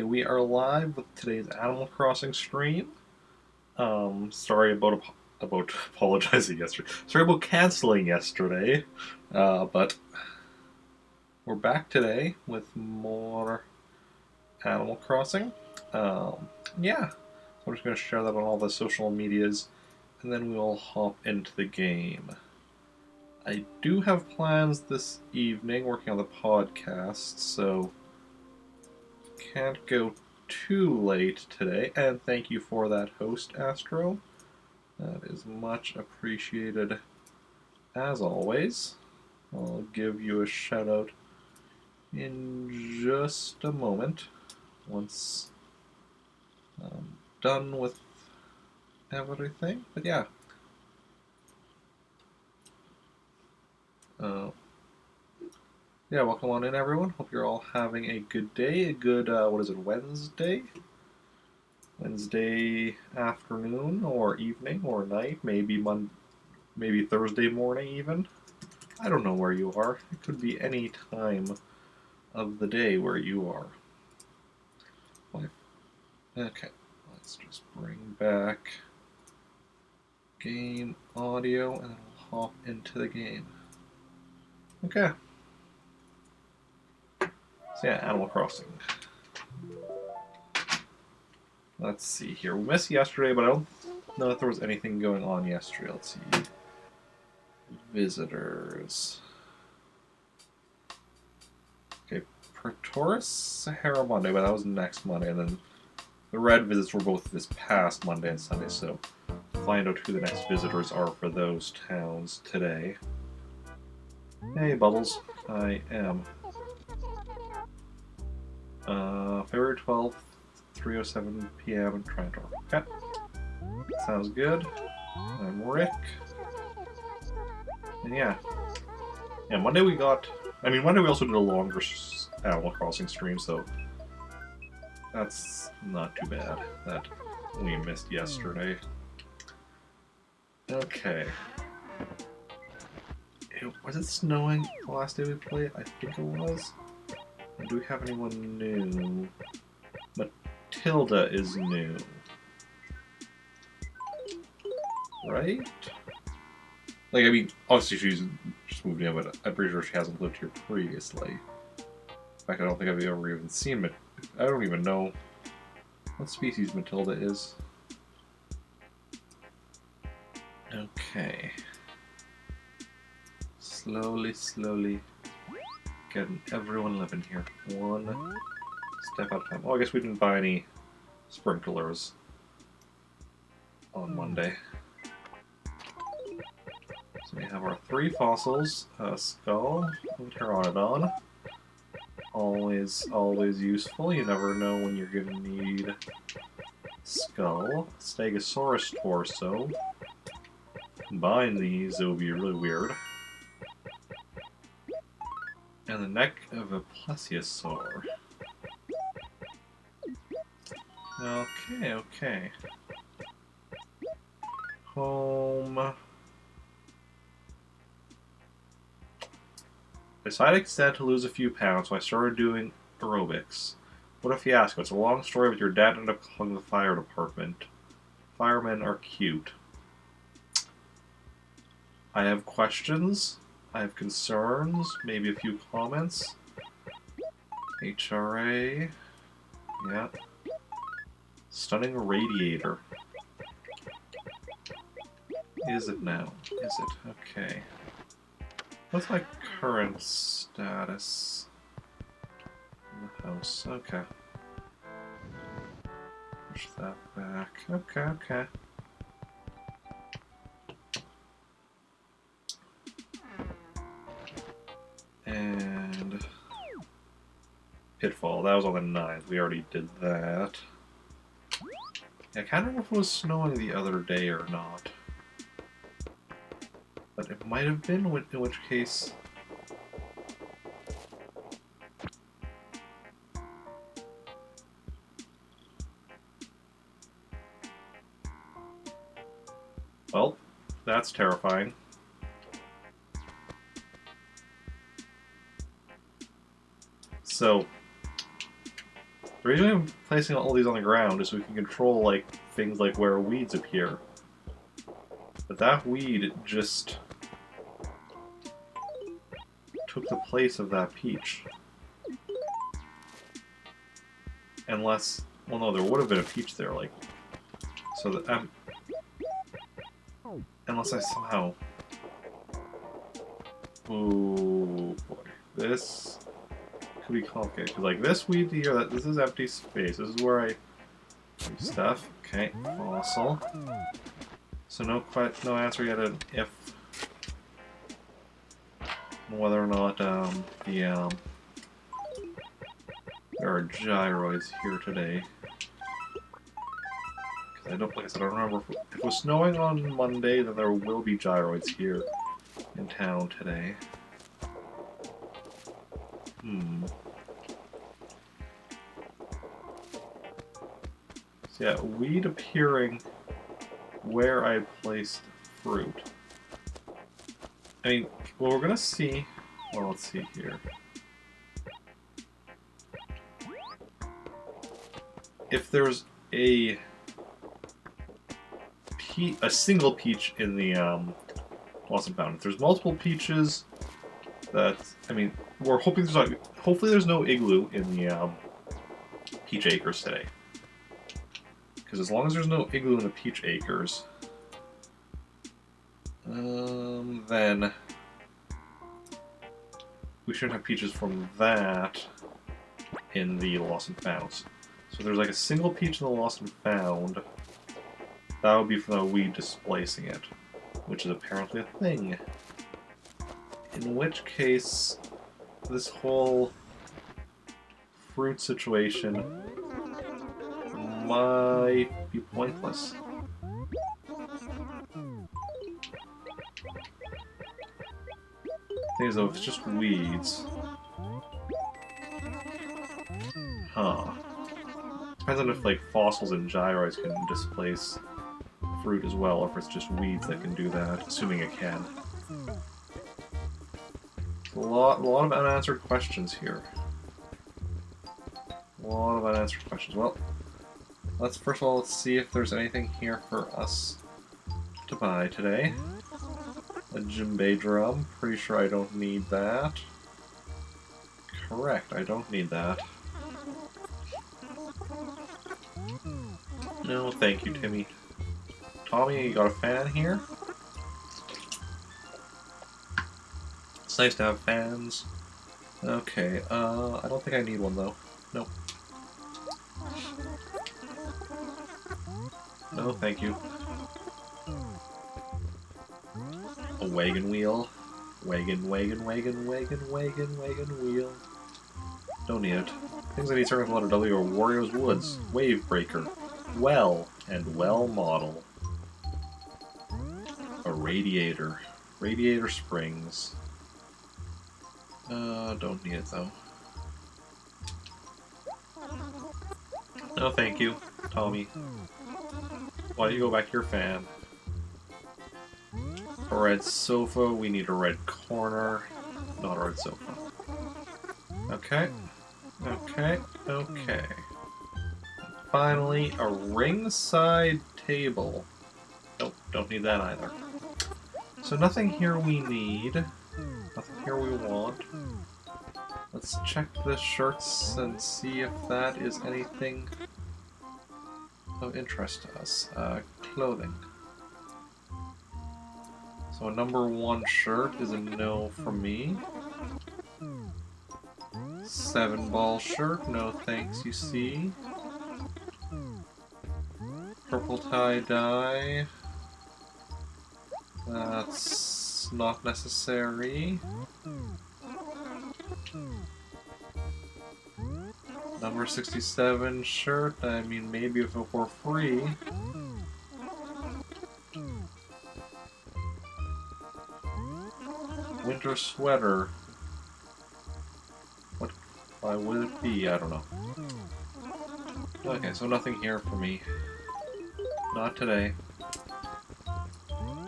We are live with today's Animal Crossing stream. Sorry about apologizing yesterday. Sorry about canceling yesterday, but we're back today with more Animal Crossing. Yeah, so I'm just going to share that on all the social medias, and then we'll hop into the game. I do have plans this evening working on the podcast, so can't go too late today. And thank you for that host, Astro. That is much appreciated as always. I'll give you a shout out in just a moment once I'm done with everything. But yeah. Uh, yeah, welcome on in, everyone. Hope you're all having a good day. A good, what is it, Wednesday? Wednesday afternoon or evening or night, maybe Thursday morning even. I don't know where you are. It could be any time of the day where you are. Okay, let's just bring back game audio and then we'll hop into the game. Okay. So yeah, Animal Crossing. Let's see here. We missed yesterday, but I don't know if there was anything going on yesterday. Let's see. Visitors. Okay, Praetoris Sahara Monday, but that was next Monday, and then the red visits were both this past Monday and Sunday, so find out who the next visitors are for those towns today. Hey, Bubbles. I am. February 12th, 3:07 p.m. in Toronto. Okay. Sounds good. I'm Rick. And yeah. Yeah, Monday we also did a longer Animal Crossing stream, so that's not too bad that we missed yesterday. Okay. Was it snowing the last day we played? I think it was. Do we have anyone new? Matilda is new. Right? Like, I mean, obviously she's just moved in, but I'm pretty sure she hasn't lived here previously. In fact, I don't think I've ever even seen it. I don't even know what species Matilda is. Okay. Slowly getting everyone living here. One step at a time. Oh, I guess we didn't buy any sprinklers on Monday. So we have our 3 fossils, Skull, and Pteranodon. Always useful. You never know when you're gonna need Skull. Stegosaurus torso. Combine these, it would be really weird. And the neck of a plesiosaur. Okay. Home. I decided to lose a few pounds, so I started doing aerobics. What a fiasco. It's a long story, but your dad ended up calling the fire department. Firemen are cute. I have questions. I have concerns. Maybe a few comments. HRA. Yeah. Stunning radiator. Is it now? Is it? Okay. What's my current status in the house? Okay. Push that back. Okay. And Pitfall. That was on the 9th. We already did that. I can't remember if it was snowing the other day or not. But it might have been, in which case... Well, that's terrifying. So, The reason I'm placing all these on the ground is so we can control like things like where weeds appear. But that weed just took the place of that peach. Unless, well, no, there would have been a peach there, like, so that unless I somehow. Ooh, boy, this could be complicated. Cause like this weed here, this is empty space. This is where I do stuff. Okay, fossil. So no answer yet on if whether or not there are gyroids here today. Cause I don't, like I said, I don't remember if it was snowing on Monday, then there will be gyroids here in town today. So yeah, weed appearing where I placed fruit. I mean, well, we're gonna see. Well, let's see here. If there's a single peach in the Lost and Found, if there's multiple peaches, that I mean, we're hoping there's not. Hopefully, there's no igloo in the Peach Acres today. Because as long as there's no igloo in the Peach Acres, then we shouldn't have peaches from that in the Lost and Founds. So if there's like a single peach in the Lost and Found, that would be from the weed displacing it, which is apparently a thing. In which case, this whole fruit situation might be pointless. Thing is, though, if it's just weeds, depends on if like fossils and gyroids can displace fruit as well, or if it's just weeds that can do that, assuming it can. A lot of unanswered questions here. A lot of unanswered questions. Well, first of all, let's see if there's anything here for us to buy today. A djembe drum. Pretty sure I don't need that. Correct, I don't need that. No, thank you, Timmy. Tommy, you got a fan here? It's nice to have fans. Okay, I don't think I need one though. Nope. No, thank you. A wagon wheel. Wagon wheel. Don't need it. Things I need starting with the letter W are Wario's Woods, Wave Breaker, Well, and Well Model. A radiator. Radiator Springs. Don't need it though. No, thank you, Tommy. Why don't you go back to your fan? A red sofa, we need a red corner. Not a red sofa. Okay. Okay. Finally, a ringside table. Nope, don't need that either. So nothing here we need. Nothing here we want. Let's check the shirts and see if that is anything of interest to us. Clothing. So a number 1 shirt is a no from me. 7-ball shirt, no thanks, you see. Purple tie-dye. That's not necessary. Number 67 shirt, I mean, maybe if it were free. Winter sweater. Why would it be? I don't know. Okay, so nothing here for me. Not today.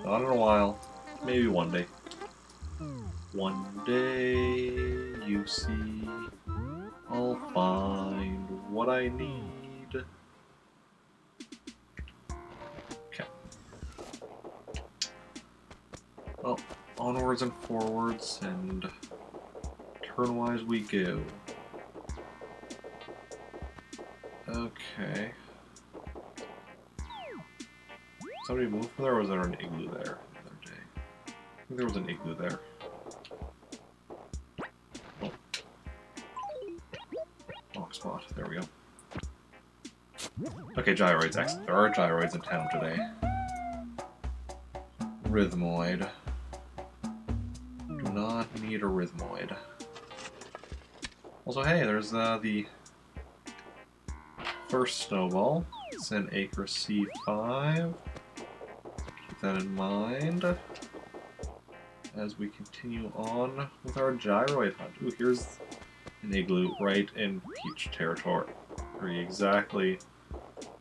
Not in a while. Maybe one day. One day, you see, I'll find what I need. Okay. Well, onwards and forwards, and turn-wise we go. Okay. Somebody moved from there, or was there an igloo there the other day? I think there was an igloo there. Oh. Lock spot. There we go. Okay, gyroids. Excellent. There are gyroids in town today. Rhythmoid. Do not need a rhythmoid. Also, hey, there's the first snowball. It's an Acre C5. Keep that in mind as we continue on with our gyroid hunt. Ooh, here's an igloo right in Peach territory. Exactly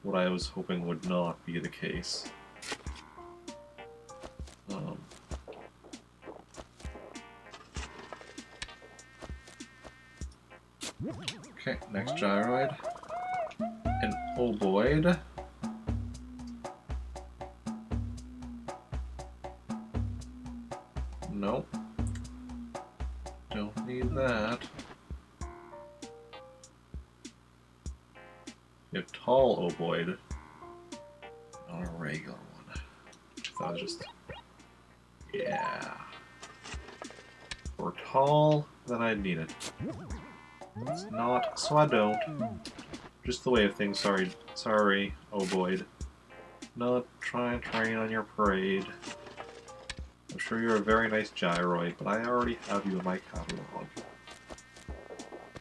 what I was hoping would not be the case. Okay, next gyroid. An oboid. Nope. Don't need that. You have tall oboid. Not a regular one. I thought it was just... Yeah. For tall, then I'd need it. It's not, so I don't. Just the way of things, sorry, oboid. Not trying to rain on your parade. I'm sure you're a very nice gyroid, but I already have you in my catalog.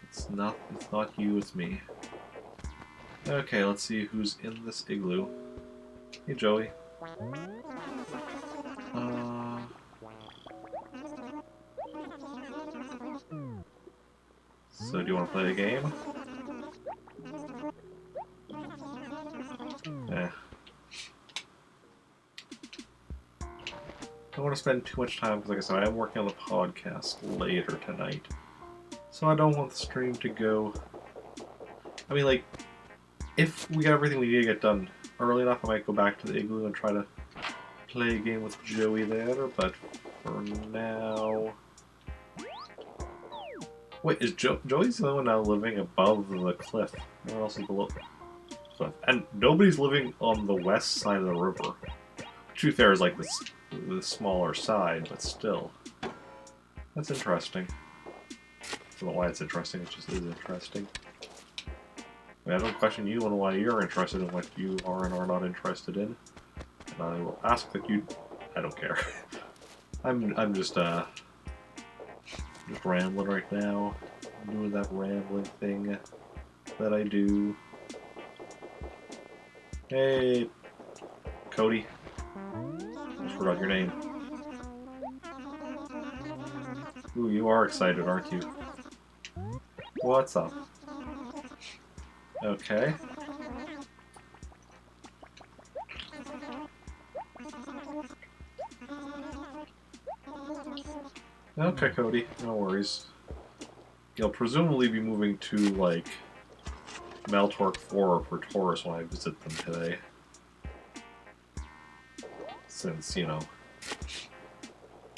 It's not you, it's me. Okay, let's see who's in this igloo. Hey, Joey. So do you want to play a game? Don't want to spend too much time, because like I said, I am working on the podcast later tonight. So I don't want the stream to go... I mean, like, if we got everything we need to get done early enough, I might go back to the igloo and try to play a game with Joey there, but for now... Wait, is Joey's the one now living above the cliff? No one else is below the cliff. And nobody's living on the west side of the river. Truth there is like the smaller side, but still. That's interesting. I don't know why it's interesting, it just is interesting. I mean, I don't question you on why you're interested in what you are and are not interested in. And I will ask that you... I don't care. I'm just rambling right now. I'm doing that rambling thing that I do. Hey, Cody. I just forgot your name. Ooh, you are excited, aren't you? What's up? Okay. Okay, Cody, no worries. You'll presumably be moving to, like, Meltork 4 for Taurus when I visit them today. Since, you know,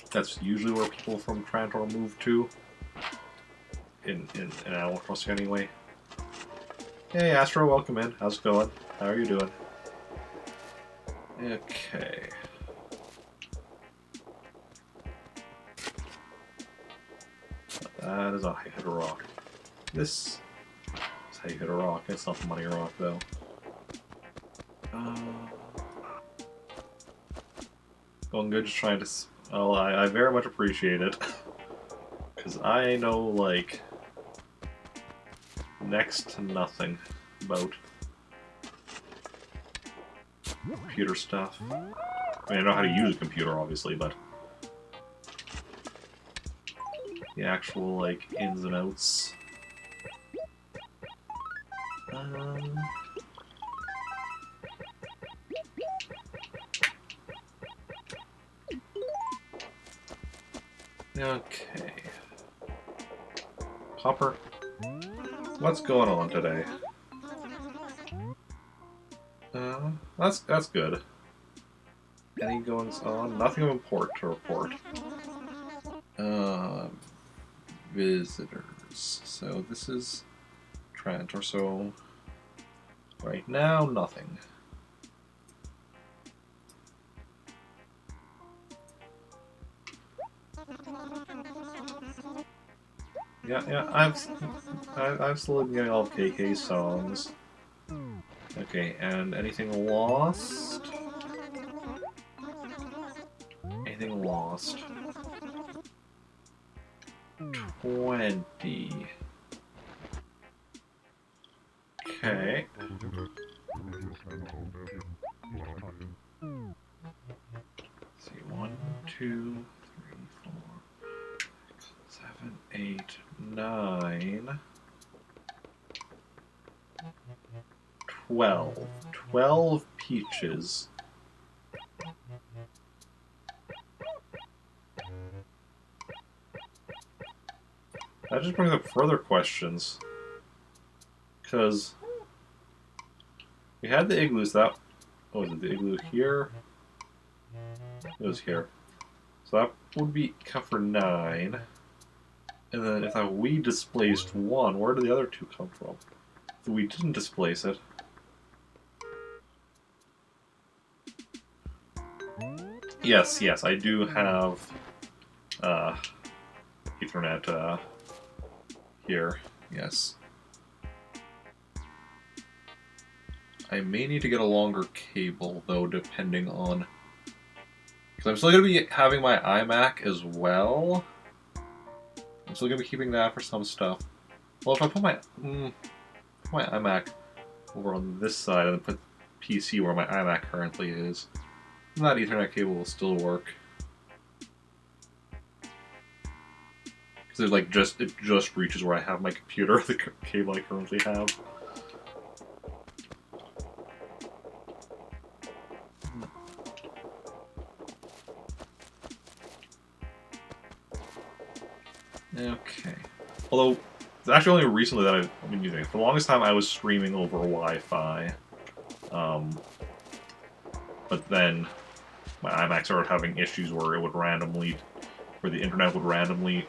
that's usually where people from Trantor move to. In Animal Crossing anyway. Hey, Astro, welcome in. How's it going? How are you doing? Okay. That is how you hit a rock. This is how you hit a rock. It's not the money rock, though. Going good, just trying to... Well, I very much appreciate it. Because I know, like, next to nothing about computer stuff. I mean, I know how to use a computer, obviously, but the actual, like, ins and outs. Okay. Hopper, what's going on today? That's good. Any goings on? Nothing of import to report. Visitors. So this is Trent, or so. Right now, nothing. Yeah, I'm still getting all of KK's songs. Okay, and anything lost? Anything lost? 20. Okay. Let's see, 1, 2, 3, 4, 6, 7, 8, 9, 12. 12 peaches. That just brings up further questions. Because we had the igloos that... Oh, was it the igloo here? It was here. So that would be count for 9. And then if we displaced 1, where did the other 2 come from? If we didn't displace it. Yes, I do have Ethernet here. Yes. I may need to get a longer cable, though, depending on... Because I'm still going to be having my iMac as well. I'm still going to be keeping that for some stuff. Well, if I put my iMac over on this side and then put PC where my iMac currently is, that Ethernet cable will still work. Because it just reaches where I have my computer, the cable I currently have. Okay. Although, it's actually only recently that I've been using it. For the longest time, I was streaming over Wi-Fi. But then my iMac started having issues where it would randomly, where the internet would randomly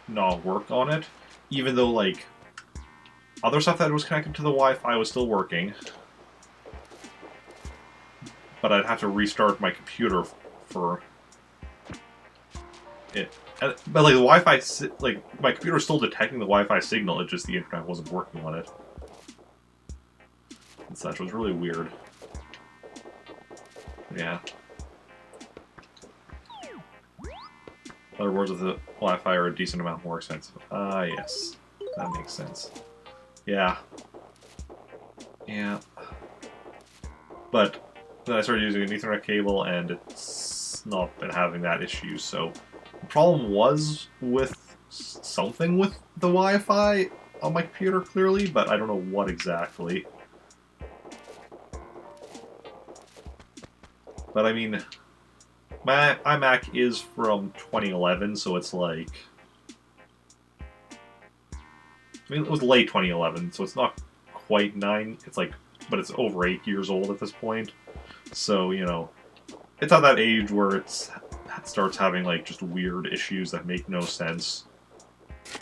not work on it. Even though, like, other stuff that was connected to the Wi-Fi was still working. But I'd have to restart my computer for it. But like the Wi-Fi, like my computer was still detecting the Wi-Fi signal. It just the internet wasn't working on it, and such. It was really weird. Yeah. Other words, with the Wi-Fi are a decent amount more expensive. Ah, yes, that makes sense. Yeah. Yeah. But then I started using an Ethernet cable, and it's not been having that issue. So the problem was with something with the Wi-Fi on my computer, clearly, but I don't know what exactly. But I mean, my iMac is from 2011, so it's like... I mean, it was late 2011, so it's not quite 9. It's like... But it's over 8 years old at this point. So, you know, it's at that age where it starts having, like, just weird issues that make no sense.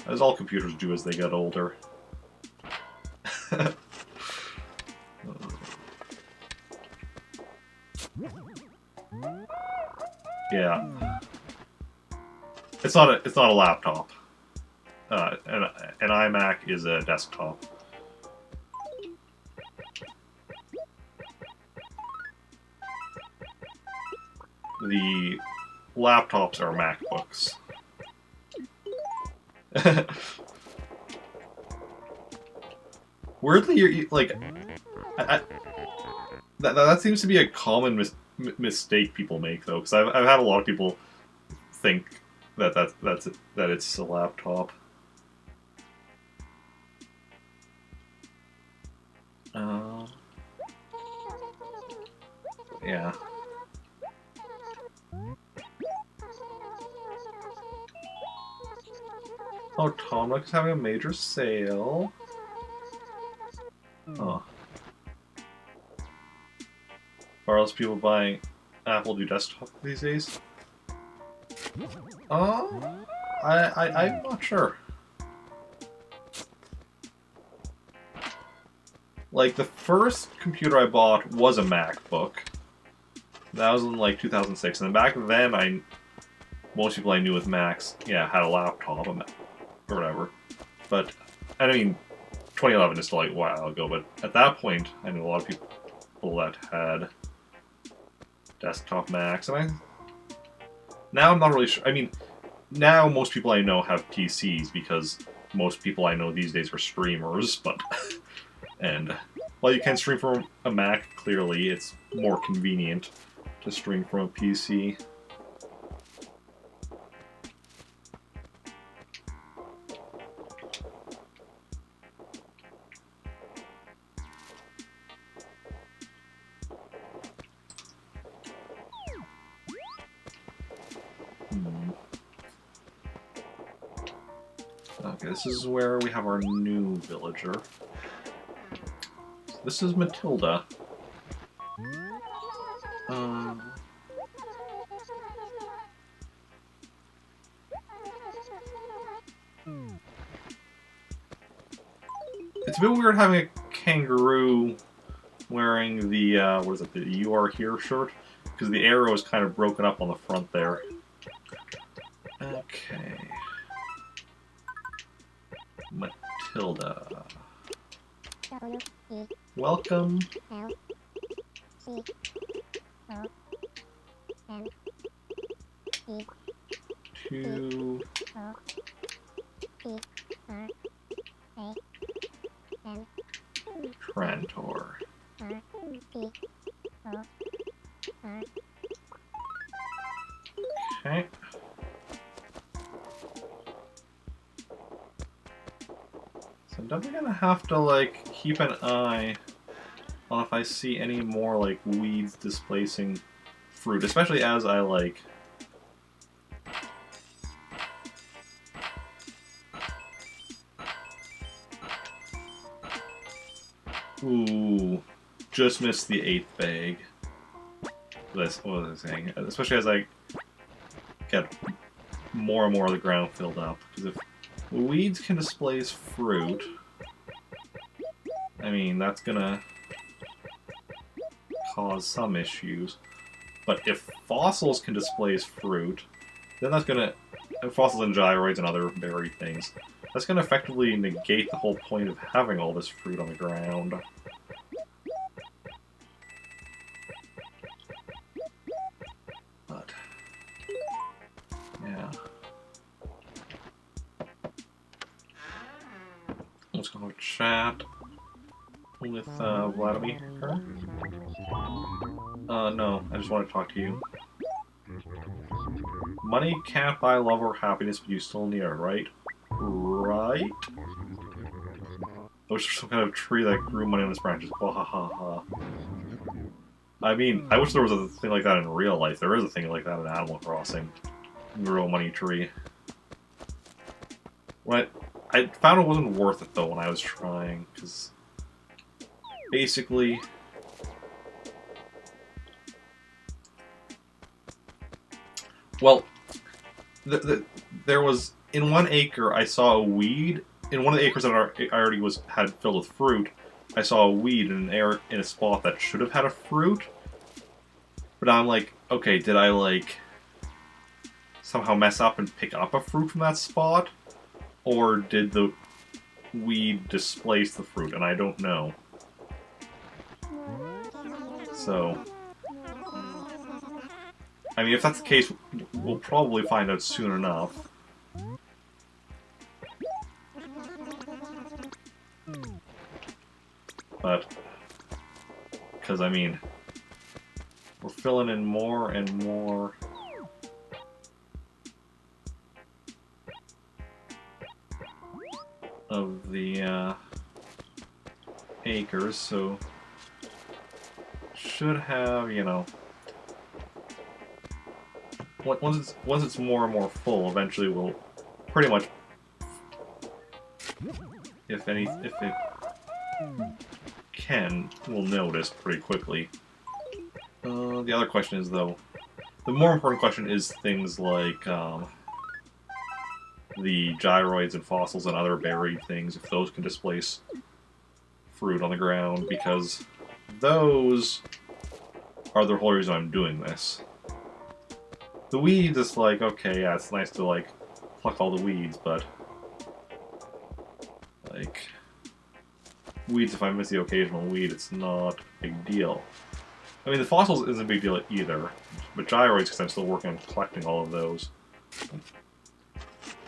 As all computers do as they get older. Yeah. It's not a laptop. An iMac is a desktop. The laptops are MacBooks. Weirdly, you're like, that seems to be a common mistake people make, though, because I've had a lot of people think that it's a laptop. Yeah. Oh, Tomluk's having a major sale. Oh. Or else people buying Apple do desktop these days? I'm not sure. Like, the first computer I bought was a MacBook. That was in, like, 2006. And back then, most people I knew with Macs, yeah, had a laptop or whatever. But, I mean, 2011 is still, like, a while ago. But at that point, I knew a lot of people that had desktop Macs. And now I'm not really sure. I mean, now most people I know have PCs because most people I know these days are streamers, but... And while you can stream from a Mac, clearly it's more convenient to stream from a PC. Okay, this is where we have our new villager. This is Matilda. It's a bit weird having a kangaroo wearing the, what is it, the "You Are Here" shirt, because the arrow is kind of broken up on the front there. Okay. Matilda. Welcome to Trantor. Okay. So I'm definitely gonna have to, like, keep an eye on if I see any more, like, weeds displacing fruit, especially as I, like... Ooh, just missed the 8th bag. What was I saying? Especially as I get more and more of the ground filled up. Because if weeds can displace fruit, I mean, that's gonna cause some issues. But if fossils can displace fruit, then that's gonna... fossils and gyroids and other berry things. That's gonna effectively negate the whole point of having all this fruit on the ground. But... yeah. Let's go to chat with Vladimir. No, I just want to talk to you. Money can't buy love or happiness, but you still need it, right? Right? I wish there was some kind of tree that grew money on its branches. Ha ha ha ha. I mean, I wish there was a thing like that in real life. There is a thing like that in Animal Crossing. Grow a money tree. What? I found it wasn't worth it though when I was trying, because basically... well, there was, in 1 acre, I saw a weed. In one of the acres that I already had filled with fruit, I saw a weed in a spot that should have had a fruit. But I'm like, okay, did I, like, somehow mess up and pick up a fruit from that spot? Or did the weed displace the fruit? And I don't know. So... I mean, if that's the case, we'll probably find out soon enough. But... because, I mean... we're filling in more and more... of the, acres, so... should have, you know... once it's more and more full, eventually we'll pretty much... if it can, we'll notice pretty quickly. The other question is, though, the more important question is things like the gyroids and fossils and other buried things, if those can displace fruit on the ground, because those are the whole reason I'm doing this. The weeds, it's like, okay, yeah, it's nice to, like, pluck all the weeds, but, like, weeds, if I miss the occasional weed, it's not a big deal. I mean, the fossils isn't a big deal either, but gyroids, because I'm still working on collecting all of those.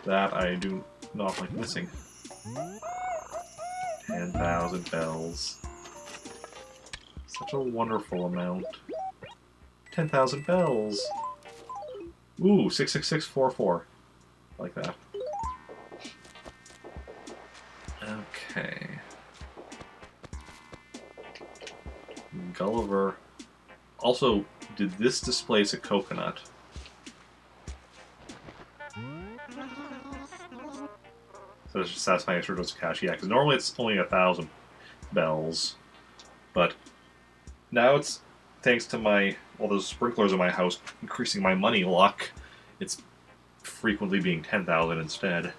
That I do not like missing. 10,000 bells. Such a wonderful amount. 10,000 bells! Ooh, 66644. Like that. Okay. Gulliver. Also, did this displace a coconut? So it's just satisfying extra dose of cash. Yeah, because normally it's only 1,000 bells. But now it's, thanks to my all those sprinklers in my house increasing my money luck, it's frequently being 10,000 instead.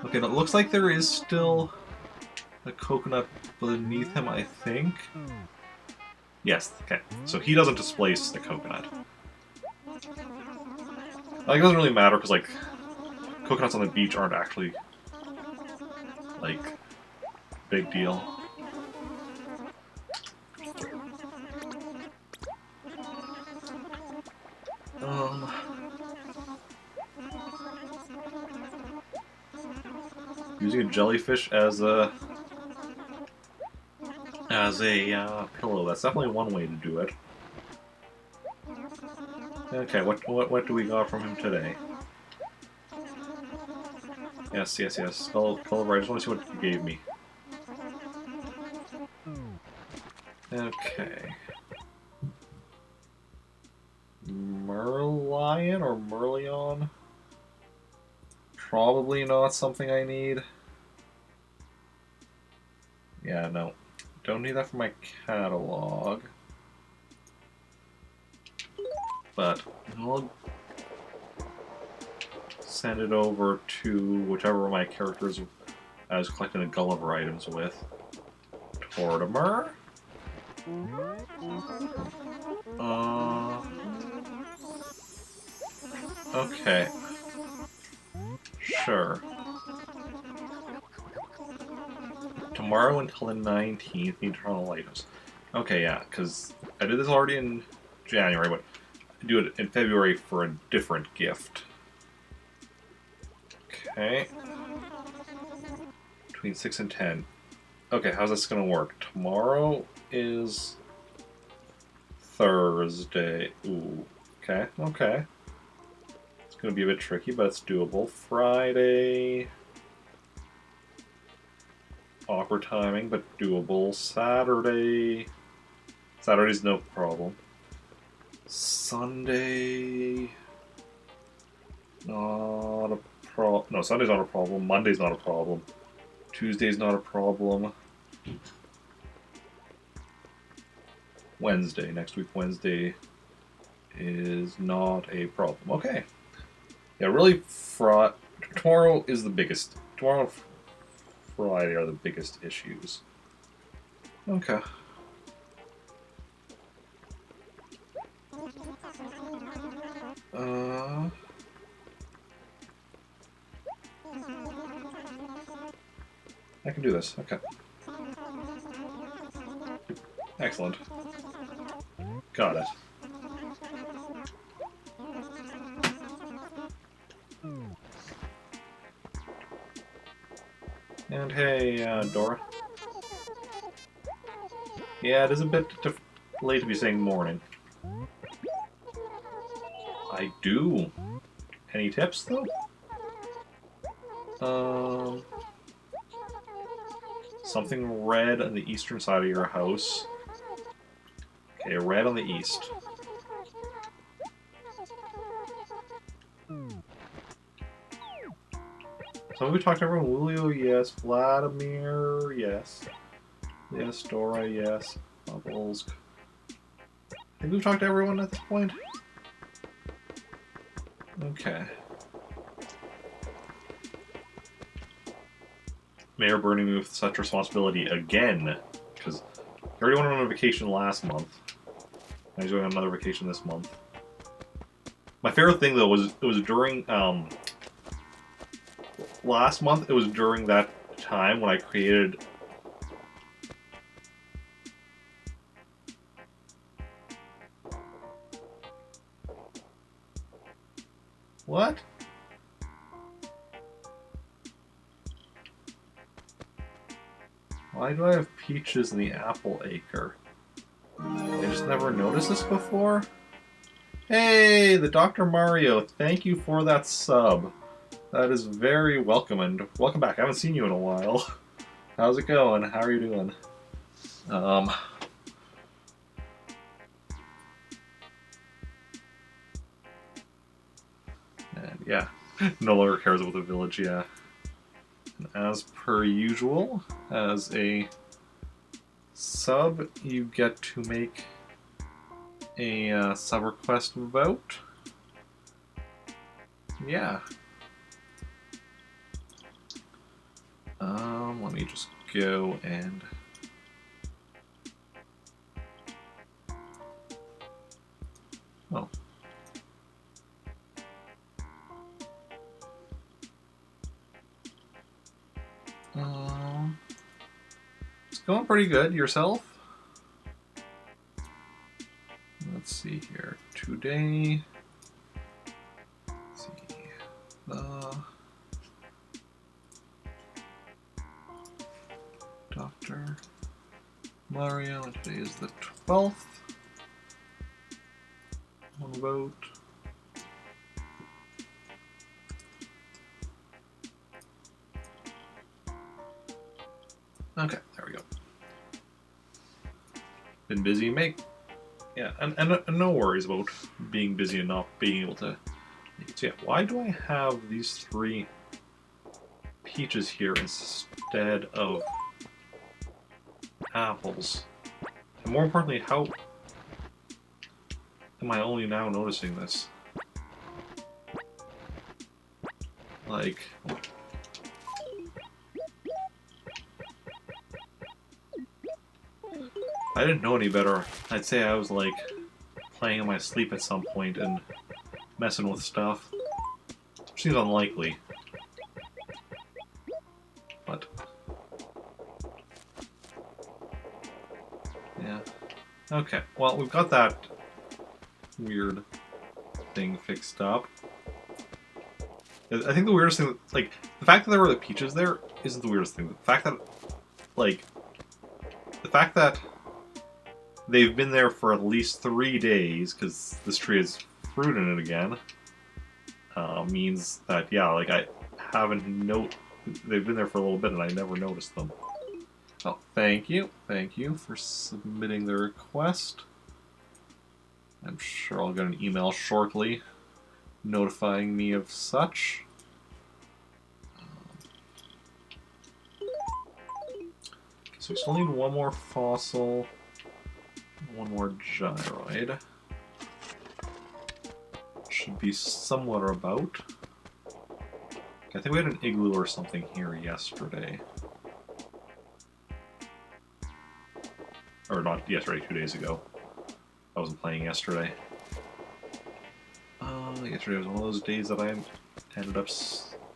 Okay, it looks like there is still a coconut beneath him, I think. Yes, okay. So he doesn't displace the coconut. Like, it doesn't really matter, because, like, coconuts on the beach aren't actually, like, big deal. Using a jellyfish as a pillow. That's definitely one way to do it. Okay, what do we got from him today? Yes. Gulliver, I just want to see what you gave me. Okay. Merlion or Merlion? Probably not something I need. Yeah, no. Don't need that for my catalog. But I'll send it over to whichever of my characters I was collecting the Gulliver items with. Tortimer? Okay. Sure. Tomorrow until the 19th, need to turn on items. Okay, yeah, because I did this already in January, but I do it in February for a different gift. Okay. Between 6 and 10. Okay, how's this gonna work? Tomorrow is Thursday. Ooh. Okay. It's gonna be a bit tricky, but it's doable. Friday. Awkward timing, but doable. Saturday. Saturday's no problem. Sunday. Not a problem. No, Sunday's not a problem. Monday's not a problem. Tuesday's not a problem. Wednesday, next week Wednesday, is not a problem. Okay. Yeah, really, tomorrow is the biggest. Tomorrow and Friday are the biggest issues. Okay. I can do this. Okay. Excellent. Got it. And hey, Dora. Yeah, it is a bit late to be saying morning. I do. Any tips, though? Something red on the eastern side of your house. Okay, red on the east. So we talked to everyone. Julio, yes. Vladimir, yes. Yes, Dora, yes. Bubbles. I think we've talked to everyone at this point. Okay. Mayor burning me with such responsibility again. Because he already went on a vacation last month. Now he's going on another vacation this month. My favorite thing, though, was it was during... last month, it was during that time when I created... What? Why do I have peaches in the apple acre? I just never noticed this before? Hey, the Dr. Mario, thank you for that sub. That is very welcome, and welcome back. I haven't seen you in a while. How's it going? How are you doing? And yeah, no longer cares about the village, yeah. And as per usual, as a sub, you get to make a sub request vote. Yeah. Let me just go and... Oh. It's going pretty good. Yourself? Let's see here. Today... Let's see. Dr. Mario, and today is the 12th. One vote. Okay, there we go. Been busy, yeah, and no worries about being busy and not being able to. So yeah, why do I have these 3 peaches here instead of apples? And more importantly, how am I only now noticing this? Like, I didn't know any better. I'd say I was like playing in my sleep at some point and messing with stuff. Which seems unlikely. But yeah. Okay, well, we've got that weird thing fixed up. I think the weirdest thing, like, the fact that there were the peaches there isn't the weirdest thing. The fact that they've been there for at least 3 days, because this tree has fruit in it again, means that, yeah, like, I haven't they've been there for a little bit and I never noticed them. Oh, thank you. Thank you for submitting the request. I'm sure I'll get an email shortly notifying me of such. So we still need one more fossil, one more gyroid. Should be somewhat or about. I think we had an igloo or something here yesterday. Or not yesterday, 2 days ago. I wasn't playing yesterday. Yesterday was one of those days that I ended up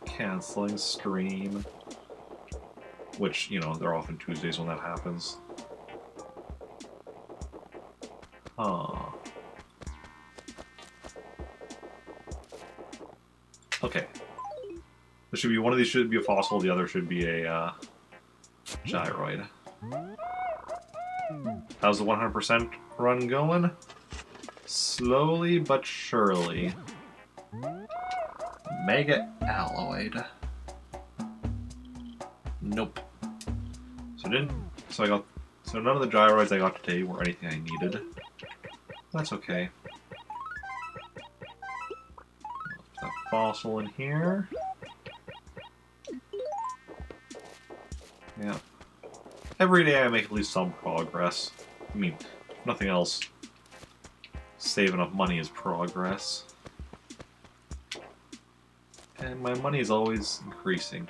canceling stream. Which, you know, they're often Tuesdays when that happens. Huh. Okay. There should be one of these should be a fossil, the other should be a gyroid. How's the 100% run going? Slowly but surely. Mega Alloyd. Nope. So none of the gyroids I got today were anything I needed. That's okay. Put that fossil in here. Yeah. Every day I make at least some progress. I mean, if nothing else, save enough money is progress. And my money is always increasing.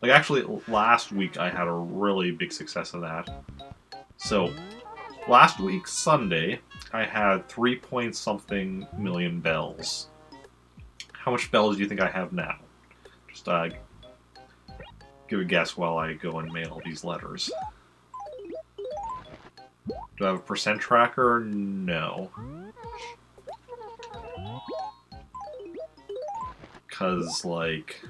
Like, actually, last week I had a really big success of that. So, last week, Sunday, I had 3-point-something million bells. How much bells do you think I have now? Just give a guess while I go and mail these letters. Do I have a percent tracker? No. Because, like...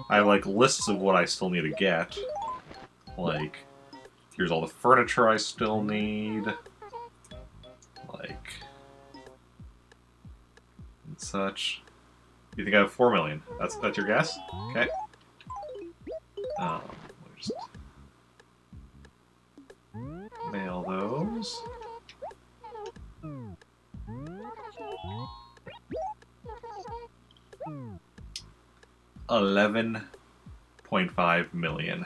I have, like, lists of what I still need to get. Like, here's all the furniture I still need. Like... and such. You think I have 4 million? That's your guess? Okay. Let me just mail those. $11.5 million.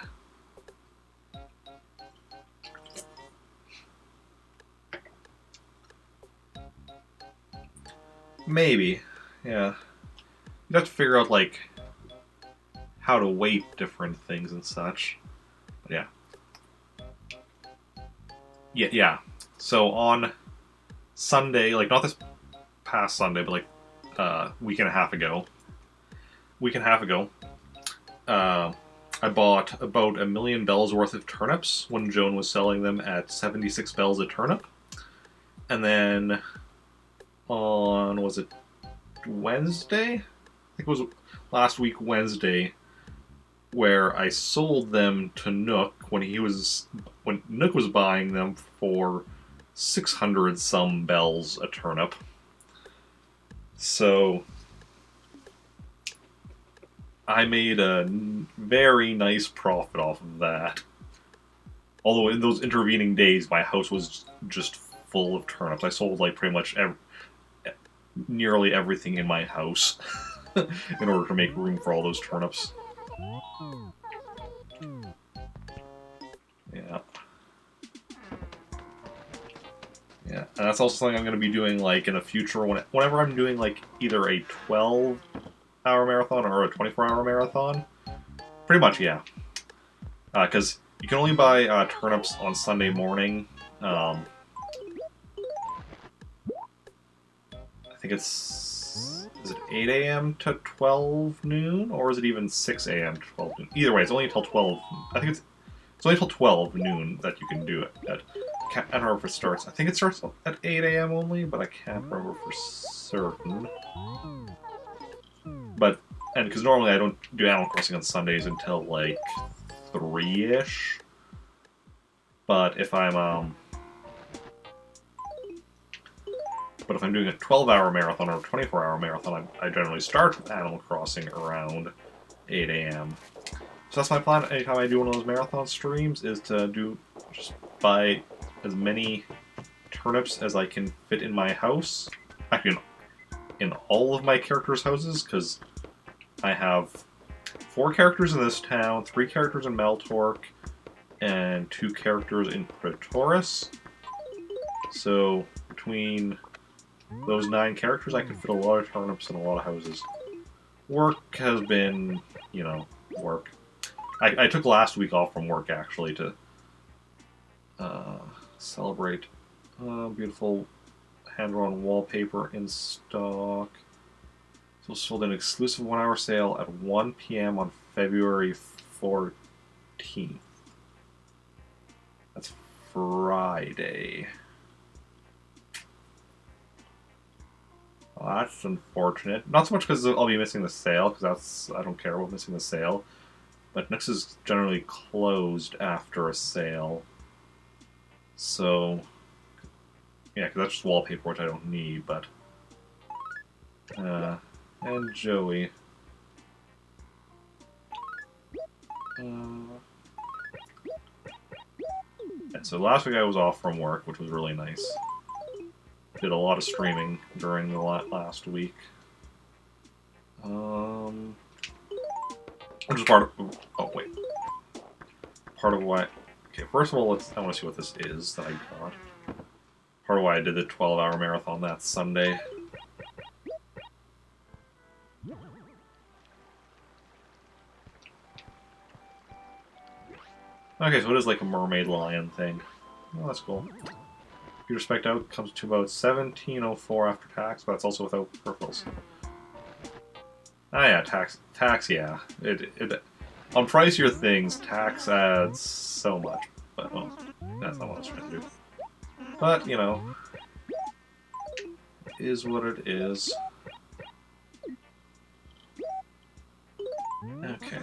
Maybe, yeah. You'd have to figure out, like, how to weight different things and such. But yeah. Yeah. So on Sunday, like, not this past Sunday, but like week and a half ago, I bought about 1 million bells worth of turnips when Joan was selling them at 76 bells a turnip. And then on, was it Wednesday? I think it was last week Wednesday, where I sold them to Nook when Nook was buying them for 600 some bells a turnip. So I made a very nice profit off of that. Although in those intervening days, my house was just full of turnips. I sold like pretty much nearly everything in my house in order to make room for all those turnips. Yeah. Yeah, and that's also something I'm going to be doing like in the future whenever I'm doing like either a 12-hour marathon or a 24-hour marathon. Pretty much, yeah. Because you can only buy turnips on Sunday morning. I think it's... is it 8 a.m. to 12 noon? Or is it even 6 a.m. to 12 noon? Either way, it's only until 12... I think it's only until 12 noon that you can do it. I don't remember if it starts... I think it starts at 8 a.m. only, but I can't remember for certain. But... and because normally I don't do Animal Crossing on Sundays until, like, 3-ish. But if I'm, but if I'm doing a 12-hour marathon or a 24-hour marathon, I generally start with Animal Crossing around 8 a.m. So that's my plan. Anytime I do one of those marathon streams, is to just buy as many turnips as I can fit in my house. Actually, in all of my characters' houses, because I have 4 characters in this town, 3 characters in Maltork, and 2 characters in Pretoris. So between those 9 characters, I can fit a lot of turnips in a lot of houses. Work has been, work. I took last week off from work, actually, to celebrate beautiful hand-drawn wallpaper in stock. So sold an exclusive 1-hour sale at 1 p.m. on February 14th. That's Friday. Well, that's unfortunate. Not so much because I'll be missing the sale, because I don't care about missing the sale. But Nix is generally closed after a sale. So, yeah, because that's just wallpaper, which I don't need, but... and Joey. And so last week I was off from work, which was really nice. Did a lot of streaming during the last week. Which is part of... Oh, wait. Part of why... Okay, first of all, I want to see what this is that I got. Part of why I did the 12-hour marathon that Sunday. Okay, so it is like a mermaid lion thing. Oh, that's cool. Computer spec out comes to about $17.04 after tax, but that's also without peripherals. Ah, yeah, tax, yeah. On pricier things, tax adds so much, but well, that's not what I was trying to do. But you know, it is what it is. Okay.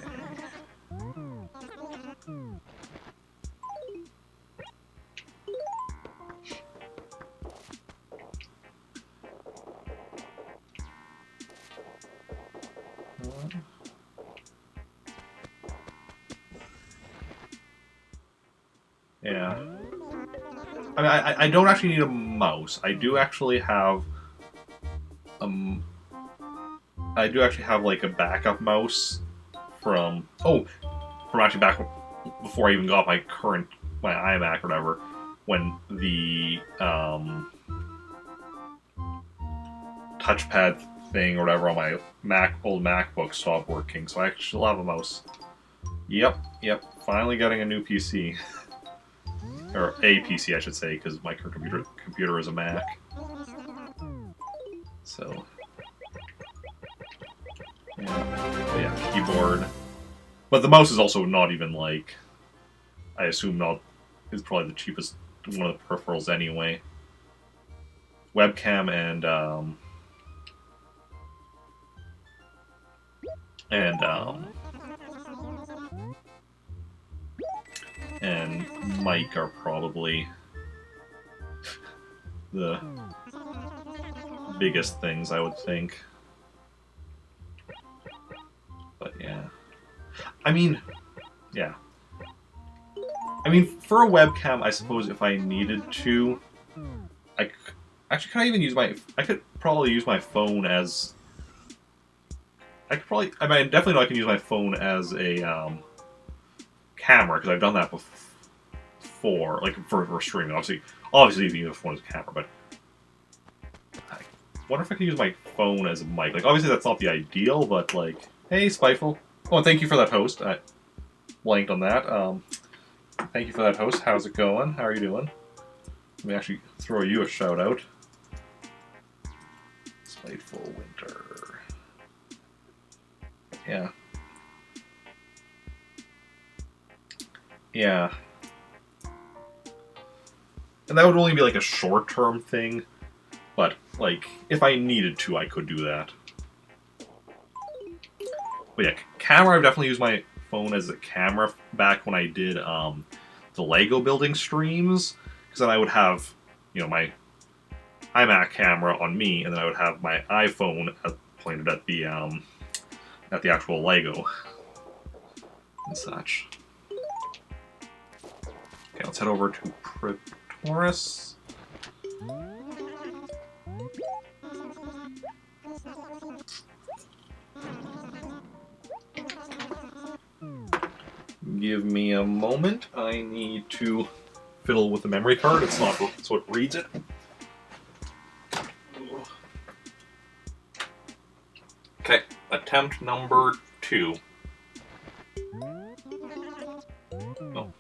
Yeah. I mean, I don't actually need a mouse. I do actually have like a backup mouse from actually back before I even got my iMac or whatever, when the touchpad thing or whatever on my old MacBook stopped working. So I actually have a mouse. Yep. Finally getting a new PC. Or a PC, I should say, because my current computer is a Mac. So, yeah, keyboard. But the mouse is also not even like, I assume is probably the cheapest one of the peripherals anyway. Webcam and mic are probably the biggest things, I would think. But yeah. I mean, yeah. I mean, for a webcam, I suppose if I needed to, actually, can I even use I could probably use my phone as... I definitely know I can use my phone as a, camera, because I've done that before, like, for streaming. Obviously you can use a phone as a camera, but I wonder if I can use my phone as a mic. Like, obviously that's not the ideal, but, like, hey, Spiteful. Oh, and thank you for that host. I blanked on that. Thank you for that host. How's it going? How are you doing? Let me actually throw you a shout out. Spiteful Winter. Yeah. Yeah. And that would only be like a short-term thing, but like if I needed to, I could do that. But yeah, camera, I've definitely used my phone as a camera back when I did the Lego building streams, because then I would have, my iMac camera on me, and then I would have my iPhone pointed at the actual Lego and such. Okay, let's head over to Praetoris. Give me a moment. I need to fiddle with the memory card. It's not so it reads it. Okay, attempt number 2. Oh.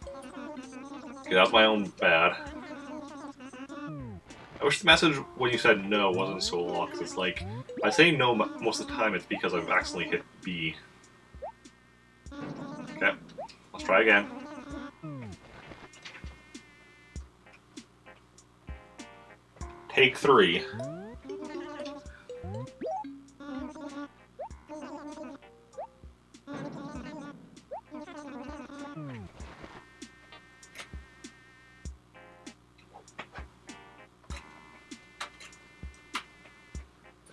Okay, that was my own bad. I wish the message when you said no wasn't so long, because it's like, if I say no most of the time, it's because I've accidentally hit B. Okay, let's try again. Take 3.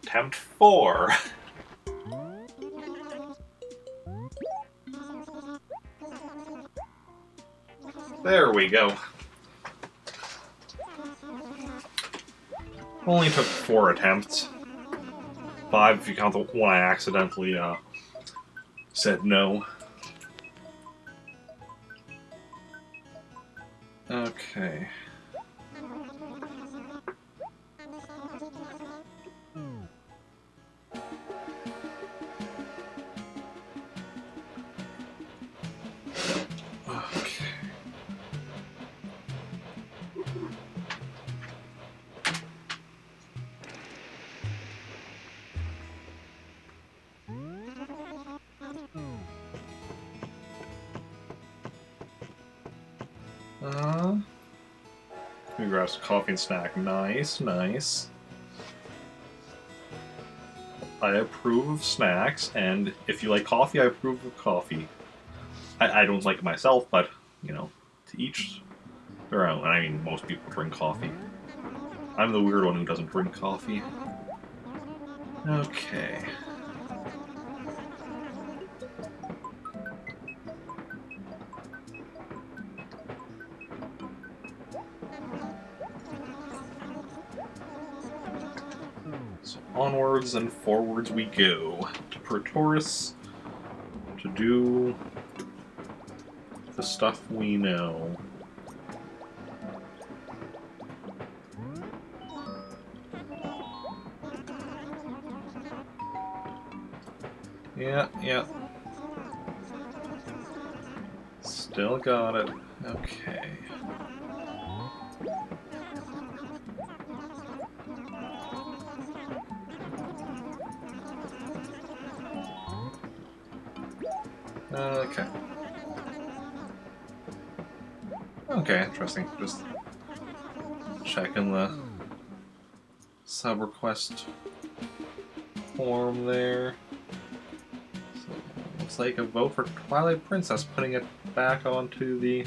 Attempt 4. There we go. Only took 4 attempts. 5 if you count the one I accidentally said no. Okay. Okay. Let me grab some coffee and snack. Nice, nice. I approve of snacks, and if you like coffee, I approve of coffee. I don't like it myself, but, you know, to each their own. I mean, most people drink coffee. I'm the weird one who doesn't drink coffee. Okay. So onwards and forwards we go to Pretoris to do the stuff we know. Yeah, yeah. Still got it. Okay. Okay. Okay, interesting. Just checking the sub request form there. So, looks like a vote for Twilight Princess, putting it back onto the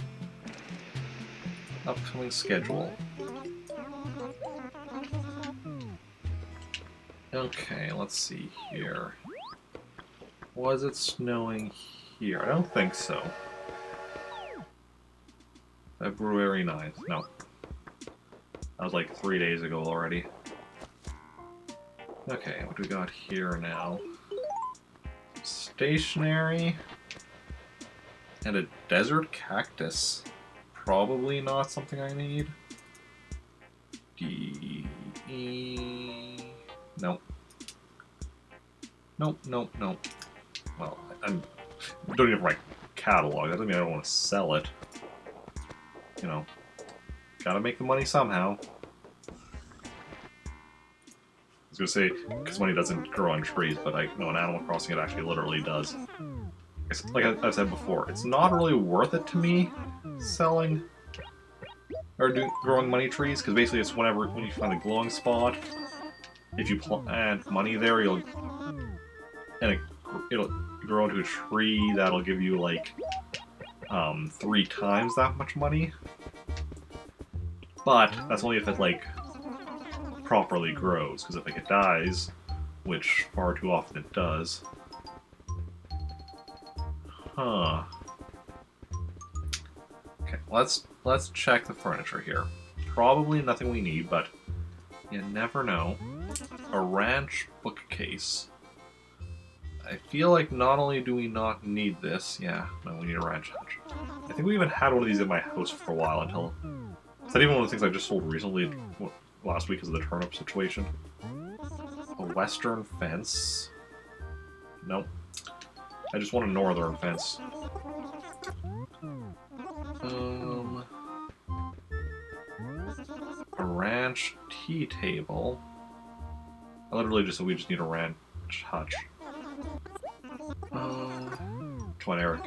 upcoming schedule. Okay, let's see here. Was it snowing here? I don't think so. February 9th. No. That was like 3 days ago already. Okay, what do we got here now? Stationery. And a desert cactus. Probably not something I need. Nope. Nope, nope, nope. Well, I'm doing it for my catalog. That doesn't mean I don't want to sell it. You know, gotta make the money somehow. I was gonna say, because money doesn't grow on trees, but I know in Animal Crossing it actually literally does. Like I said before, it's not really worth it to me selling or growing money trees, because basically it's when you find a glowing spot, if you add money there, it'll grow into a tree that'll give you like 3 times that much money. But that's only if it like properly grows, because if like, it dies, which far too often it does. Huh. Okay, let's check the furniture here. Probably nothing we need, but you never know. A ranch bookcase. I feel like not only do we not need this, yeah, no, we need a ranch hutch. I think we even had one of these in my house for a while until... Is that even one of the things I just sold recently, last week, because of the turnip situation? A western fence. Nope. I just want a northern fence. A ranch tea table. I literally just said we just need a ranch hutch. Come on, Eric.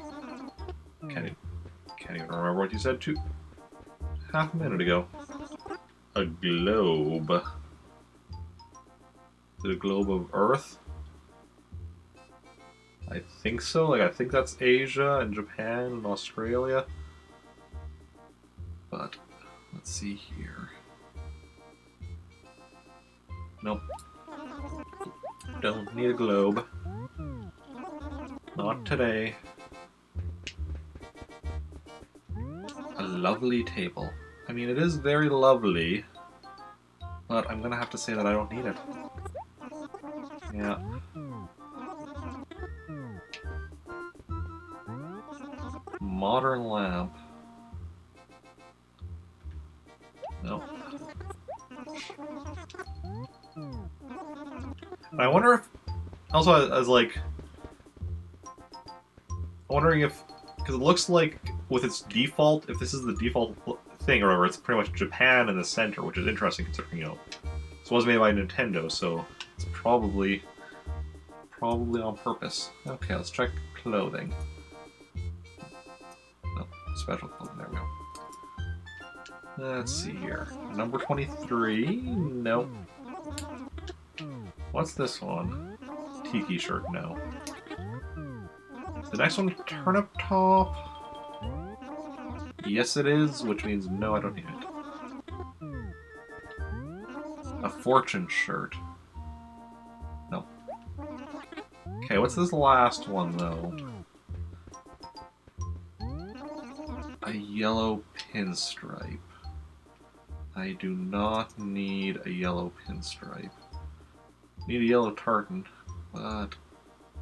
Can't even remember what you said half a minute ago. A globe. The globe of Earth? I think so. Like, I think that's Asia and Japan and Australia. But, let's see here. Nope. Don't need a globe. Not today. A lovely table. I mean, it is very lovely, but I'm gonna have to say that I don't need it. Yeah. Modern lamp. I wonder if also as like wondering if because it looks like with its default, if this is the default thing or whatever, it's pretty much Japan in the center, which is interesting considering this was made by Nintendo, so it's probably on purpose. Okay, let's check clothing. No, special clothing. There we go. Let's see here. Number 23. Nope. What's this one? Tiki shirt. No. The next one, turnip top. Yes, it is, which means no, I don't need it. A fortune shirt. No. Okay, what's this last one, though? A yellow pinstripe. I do not need a yellow pinstripe. Need a yellow tartan, but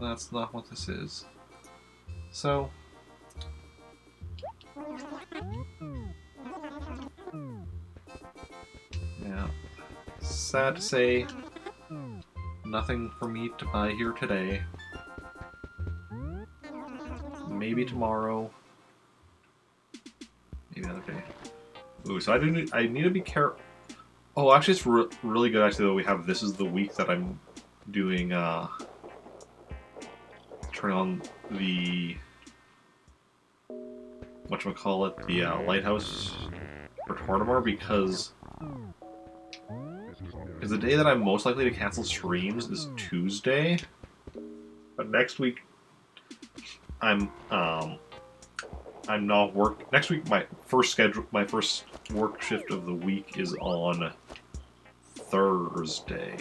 that's not what this is. So... yeah. Sad to say, nothing for me to buy here today. Maybe tomorrow. Maybe another day. Ooh, so I need to be careful. Oh, actually, it's really good actually that we have this is the week that I'm doing turning on the whatchamacallit, the lighthouse for Tortimer because the day that I'm most likely to cancel streams is Tuesday. But next week I'm not work next week my first work shift of the week is on Thursday.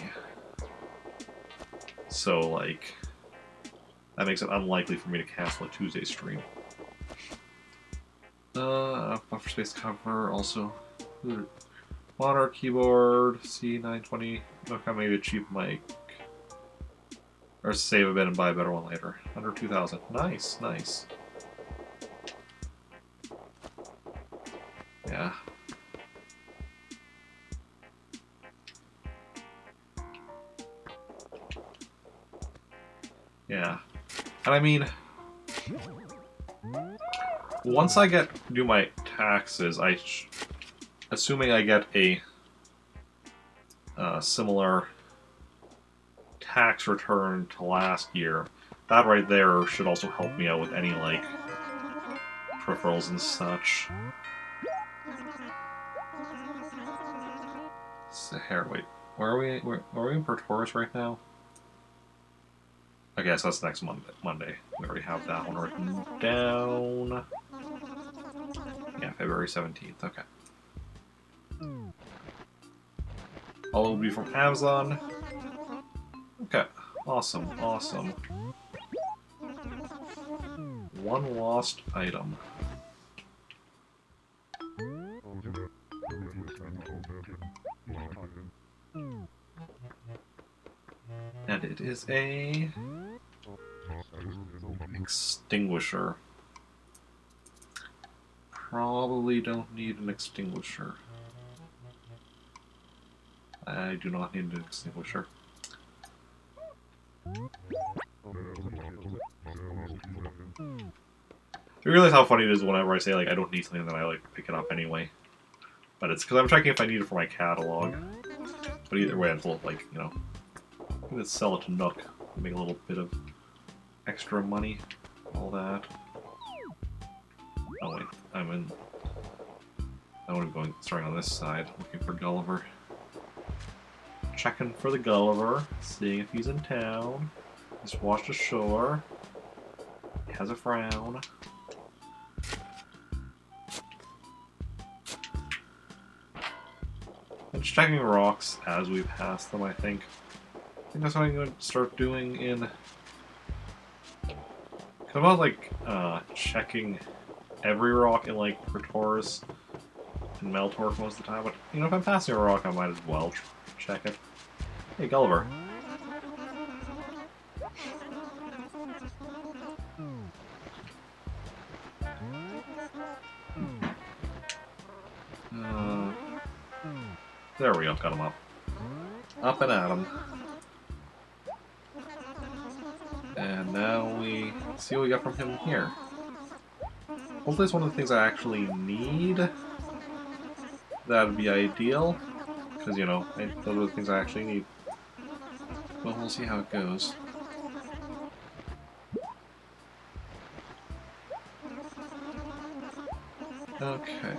So like that makes it unlikely for me to cancel a Tuesday stream. Buffer space cover also. Monitor, keyboard, C920. Okay, maybe a cheap mic. Or save a bit and buy a better one later. Under 2,000. Nice, nice. Yeah. Yeah. And I mean, once I do my taxes, assuming I get a similar tax return to last year, that right there should also help me out with any like peripherals and such. So here, wait, where are we? Are we in Pertoris right now? I guess that's next Monday. We already have that one written down. Yeah, February 17th. Okay. All will be from Amazon. Okay. Awesome. Awesome. One lost item. And it is a extinguisher. Probably don't need an extinguisher. I do not need an extinguisher. You realize how funny it is whenever I say like I don't need something, then I like pick it up anyway. But it's because I'm checking if I need it for my catalog. But either way, I'm full of like, you know, I'm gonna sell it to Nook, make a little bit of extra money, all that. Oh wait, I want to be starting on this side, looking for Gulliver. Checking for the Gulliver, seeing if he's in town. He's washed ashore. He has a frown. And just checking rocks as we pass them, I think. I think that's what I'm going to start doing in... Cause I'm not like checking every rock in like Pertoris and Meltork most of the time, but you know, if I'm passing a rock, I might as well check it. Hey, Gulliver. There we go, got him up. Up and at him. And now we see what we got from him here. Hopefully it's one of the things I actually need. That'd be ideal. Because, you know, those are the things I actually need. But we'll see how it goes. Okay.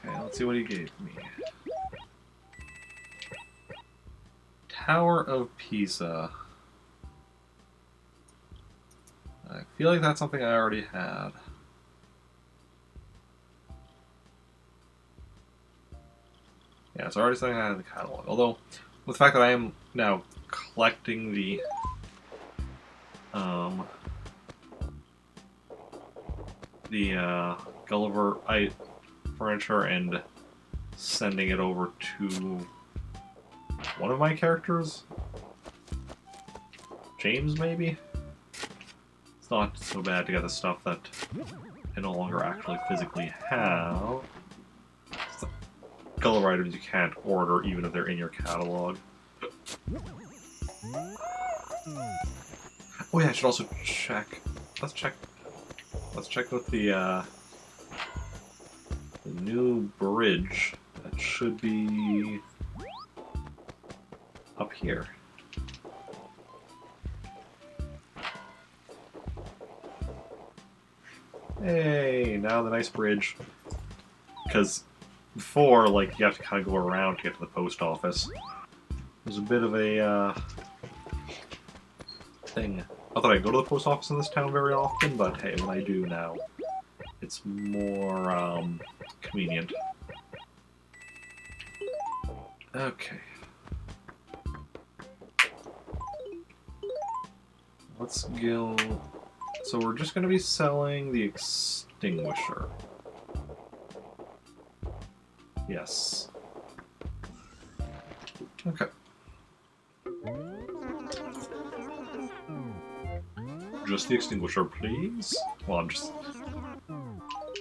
Okay, let's see what he gave me. Tower of Pisa. I feel like that's something I already had. Yeah, it's already something I had in the catalog. Although, with the fact that I am now collecting the Gulliver furniture and sending it over to one of my characters, James maybe? It's not so bad to get the stuff that I no longer actually physically have. Gulliver items you can't order even if they're in your catalog. Oh yeah, I should also check. Let's check with the new bridge. That should be up here. Hey, now the nice bridge. Because before, like, you have to kind of go around to get to the post office. There's a bit of a thing. Not that I go to the post office in this town very often, but hey, when I do now, it's more convenient. Okay. Let's go. So we're just going to be selling the extinguisher. Yes. Okay. Just the extinguisher, please. Well, I'm just...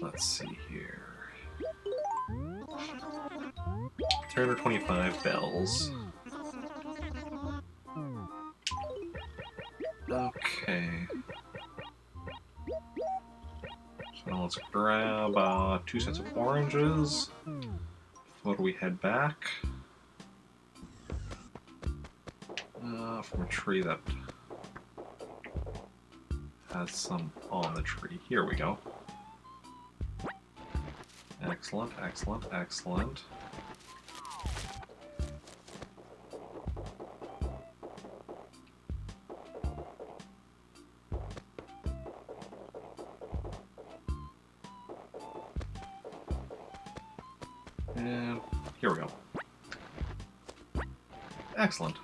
Let's see here. 325 bells. Okay. So let's grab 2 sets of oranges before we head back. From a tree that has some on the tree. Here we go. Excellent, excellent, excellent. And here we go. Excellent.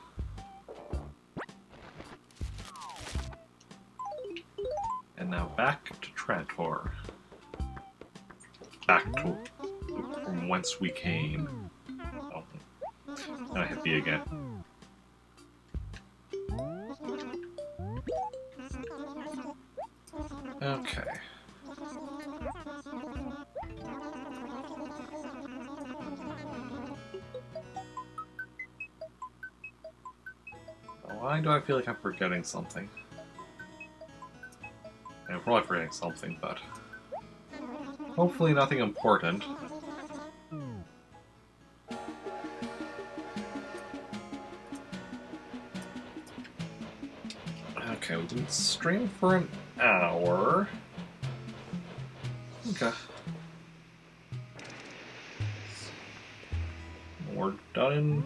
And now back to Trantor. Back to from whence we came. Oh. And I hit B again. Okay. Why do I feel like I'm forgetting something? I'm probably forgetting something, but hopefully nothing important. Okay, we've been streaming for an hour. Okay. We're done in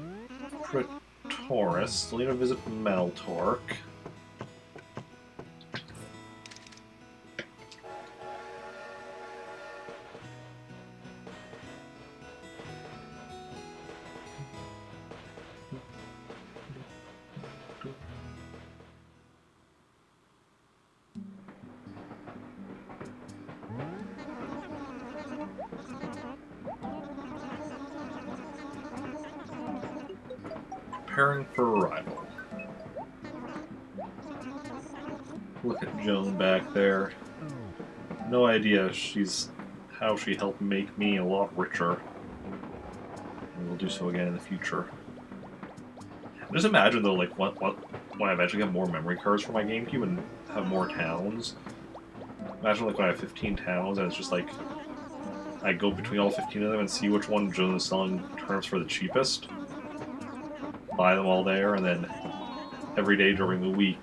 Praetoris. Still need to visit Meltork. Preparing for arrival. Look at Joan back there. No idea how she helped make me a lot richer. And we'll do so again in the future. Just imagine though, like when I eventually get more memory cards for my GameCube and have more towns. Imagine like when I have 15 towns and it's just like I go between all 15 of them and see which one Joan is selling turnips for the cheapest. Buy them all there, and then every day during the week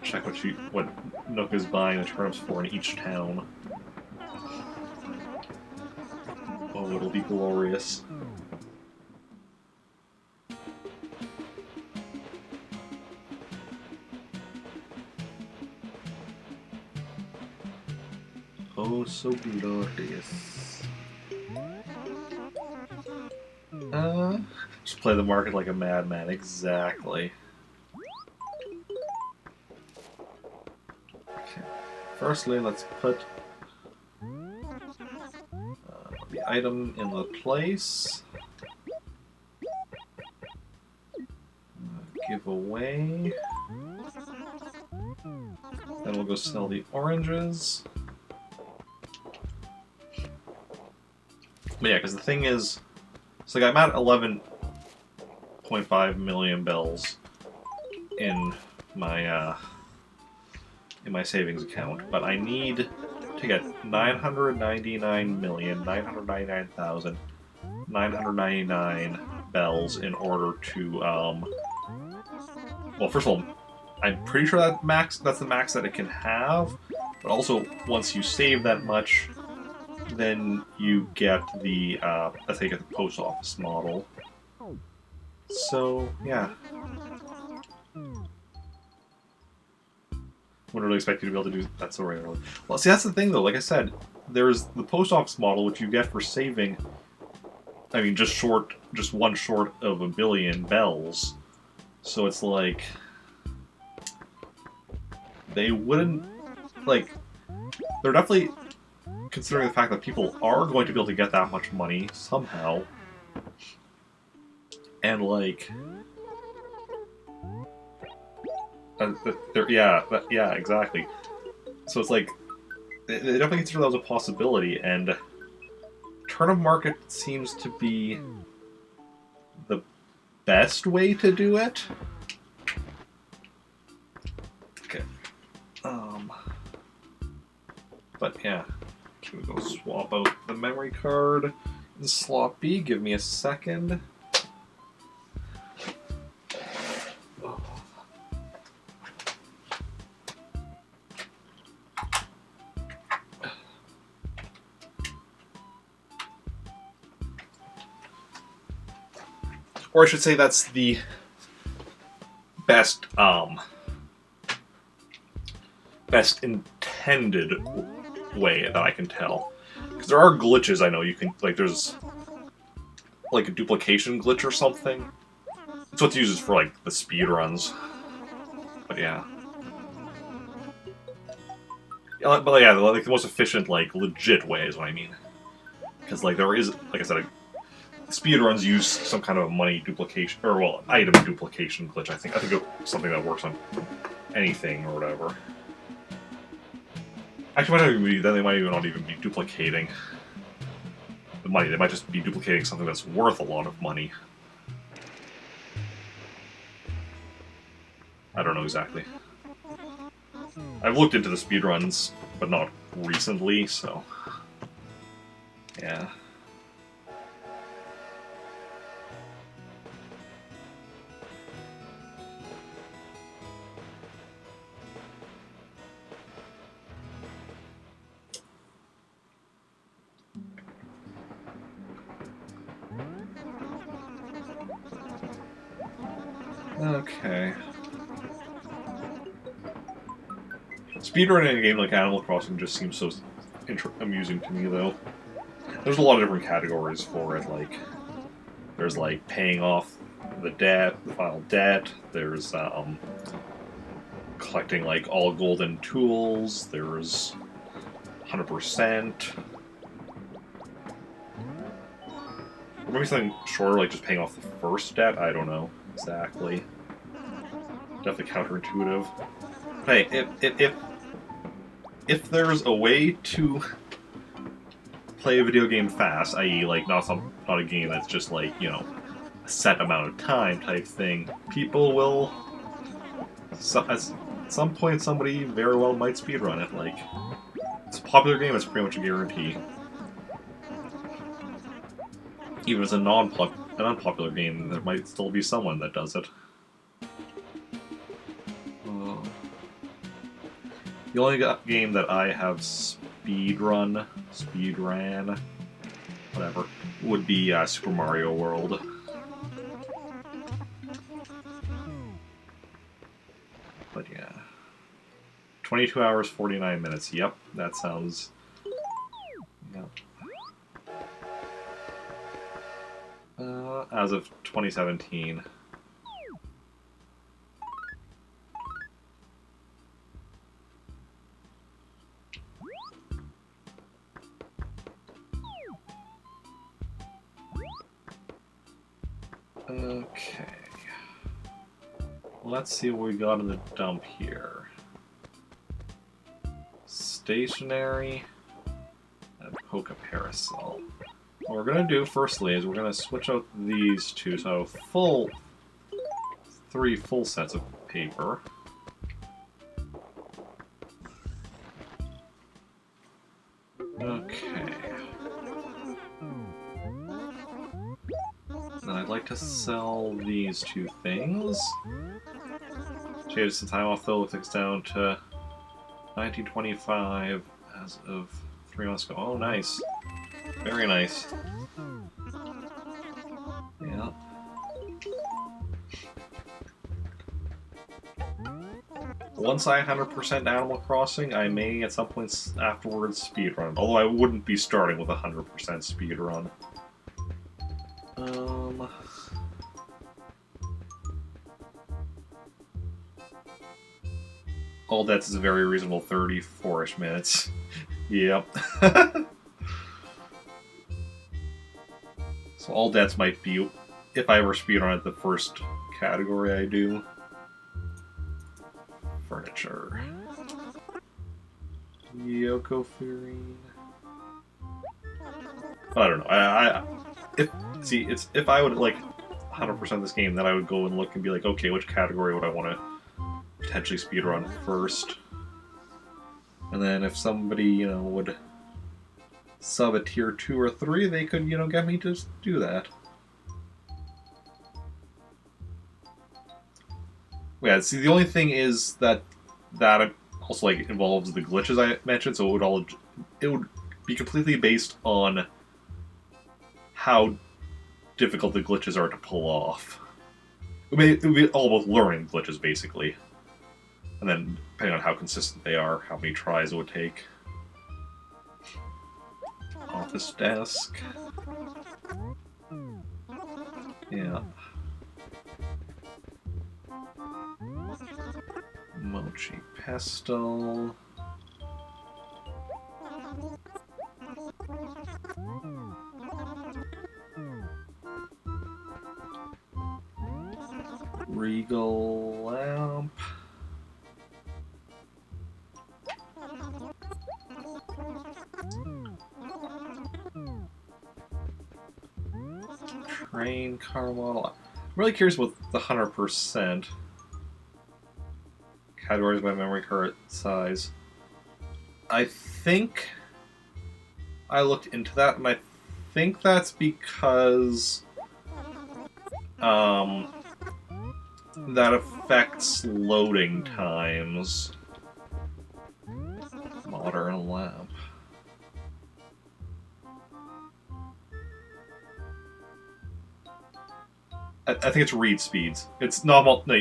check what Nook is buying the turnips for in each town. Oh, it'll be glorious. Oh, so glorious. Just play the market like a madman, exactly. Okay. Firstly, let's put the item in the place. Give away. Then we'll go sell the oranges. But yeah, because the thing is, so like I'm at 11.5 million bells in my savings account, but I need to get 999,999,999 bells in order to well, first of all, I'm pretty sure that's the max that it can have, but also once you save that much, then you get the that's how you get the post office model. So yeah, wouldn't really expect you to be able to do that so early. Well, see, that's the thing though. Like I said, there's the post office model, which you get for saving. I mean, just one short of 1 billion bells. So it's like they wouldn't like. They're definitely considering the fact that people are going to be able to get that much money somehow, and like, yeah, exactly. So it's like they definitely consider that as a possibility, and turnip market seems to be the best way to do it. Okay. But yeah. Should we go swap out the memory card in slot B? Give me a second. Or I should say that's the best intended way that I can tell. Because there are glitches I know you can, like there's like a duplication glitch or something. It's what it uses for like the speed runs. But yeah. But yeah, like the most efficient, like legit way is what I mean. Because like there is, like I said, speedruns use some kind of money duplication, or well, item duplication glitch. I think it's something that works on anything or whatever. Actually, they might even not even be duplicating the money. They might just be duplicating something that's worth a lot of money. I don't know exactly. I've looked into the speedruns, but not recently, so yeah. Okay. Speedrunning a game like Animal Crossing just seems so amusing to me, though. There's a lot of different categories for it, like there's like paying off the final debt, there's collecting like all golden tools, there's 100%. Or maybe something shorter, like just paying off the first debt, I don't know exactly. Definitely counterintuitive. Hey, if there's a way to play a video game fast, i.e., like not a game that's just like a set amount of time type thing, people will. At some point, somebody very well might speedrun it. Like, it's a popular game; it's pretty much a guarantee. Even if it's an unpopular game, there might still be someone that does it. The only game that I have speedran, whatever, would be Super Mario World. But yeah. 22 hours, 49 minutes. Yep, that sounds... Yep. As of 2017. Okay. Let's see what we got in the dump here. Stationary and Poke Parasol. What we're gonna do firstly is we're gonna switch out these two, so three full sets of paper. Okay. And I'd like to sell these two things. Shave some time off though, takes down to 1925 as of 3 months ago. Oh, nice. Very nice. Yeah. Once I 100% Animal Crossing, I may at some points afterwards speedrun. Although I wouldn't be starting with a 100% speedrun. All Debts is a very reasonable 34-ish minutes. Yep. So All Debts might be, if I ever speedrun it, the first category I do. Furniture. Yoko Furine. I don't know. If I would like 100% this game, then I would go and look and be like, okay, which category would I want to potentially speedrun first? And then if somebody, would sub a tier 2 or 3, they could, get me to do that. Yeah, see, the only thing is that also like involves the glitches I mentioned, so it would be completely based on how difficult the glitches are to pull off. It would be all about learning glitches, basically. And then, depending on how consistent they are, how many tries it would take. Office desk. Yeah. Mochi pestle. Regal lamp. Train car model. I'm really curious about the 100%. Categories by memory card size. I think I looked into that, and I think that's because that affects loading times. Modern lamp. I think it's read speeds. It's not. No,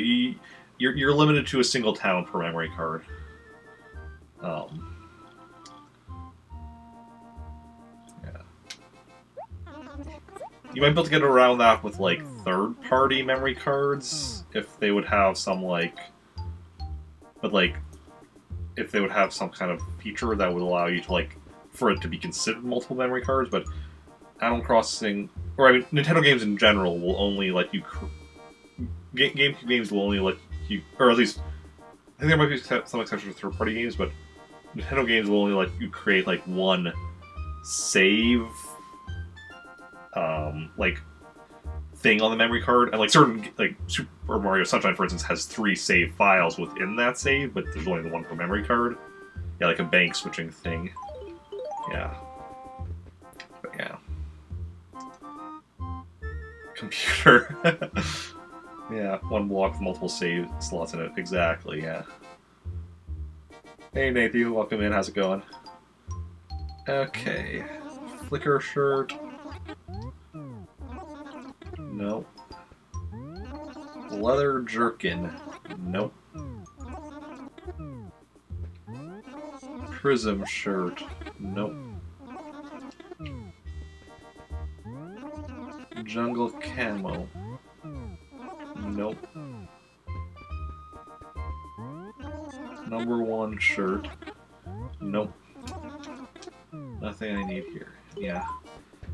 you're limited to a single town per memory card. Yeah. You might be able to get around that with like third-party memory cards if they would have some if they would have some kind of feature that would allow you to for it to be considered multiple memory cards. But Animal Crossing, or I mean, Nintendo games in general will only let you. GameCube games will only let you, or at least I think there might be some exceptions for third-party games, but Nintendo games will only let you create like one save, like thing on the memory card, and like certain like Super Mario Sunshine, for instance, has 3 save files within that save, but there's only the one per memory card. Yeah, like a bank switching thing. Yeah. But yeah. Computer. Yeah, one block with multiple save slots in it. Exactly, yeah. Hey Nathan, welcome in. How's it going? Okay. Flicker shirt. Nope. Leather jerkin. Nope. Prism shirt. Nope. Jungle camo. Nope. #1 shirt. Nope. Nothing I need here. Yeah.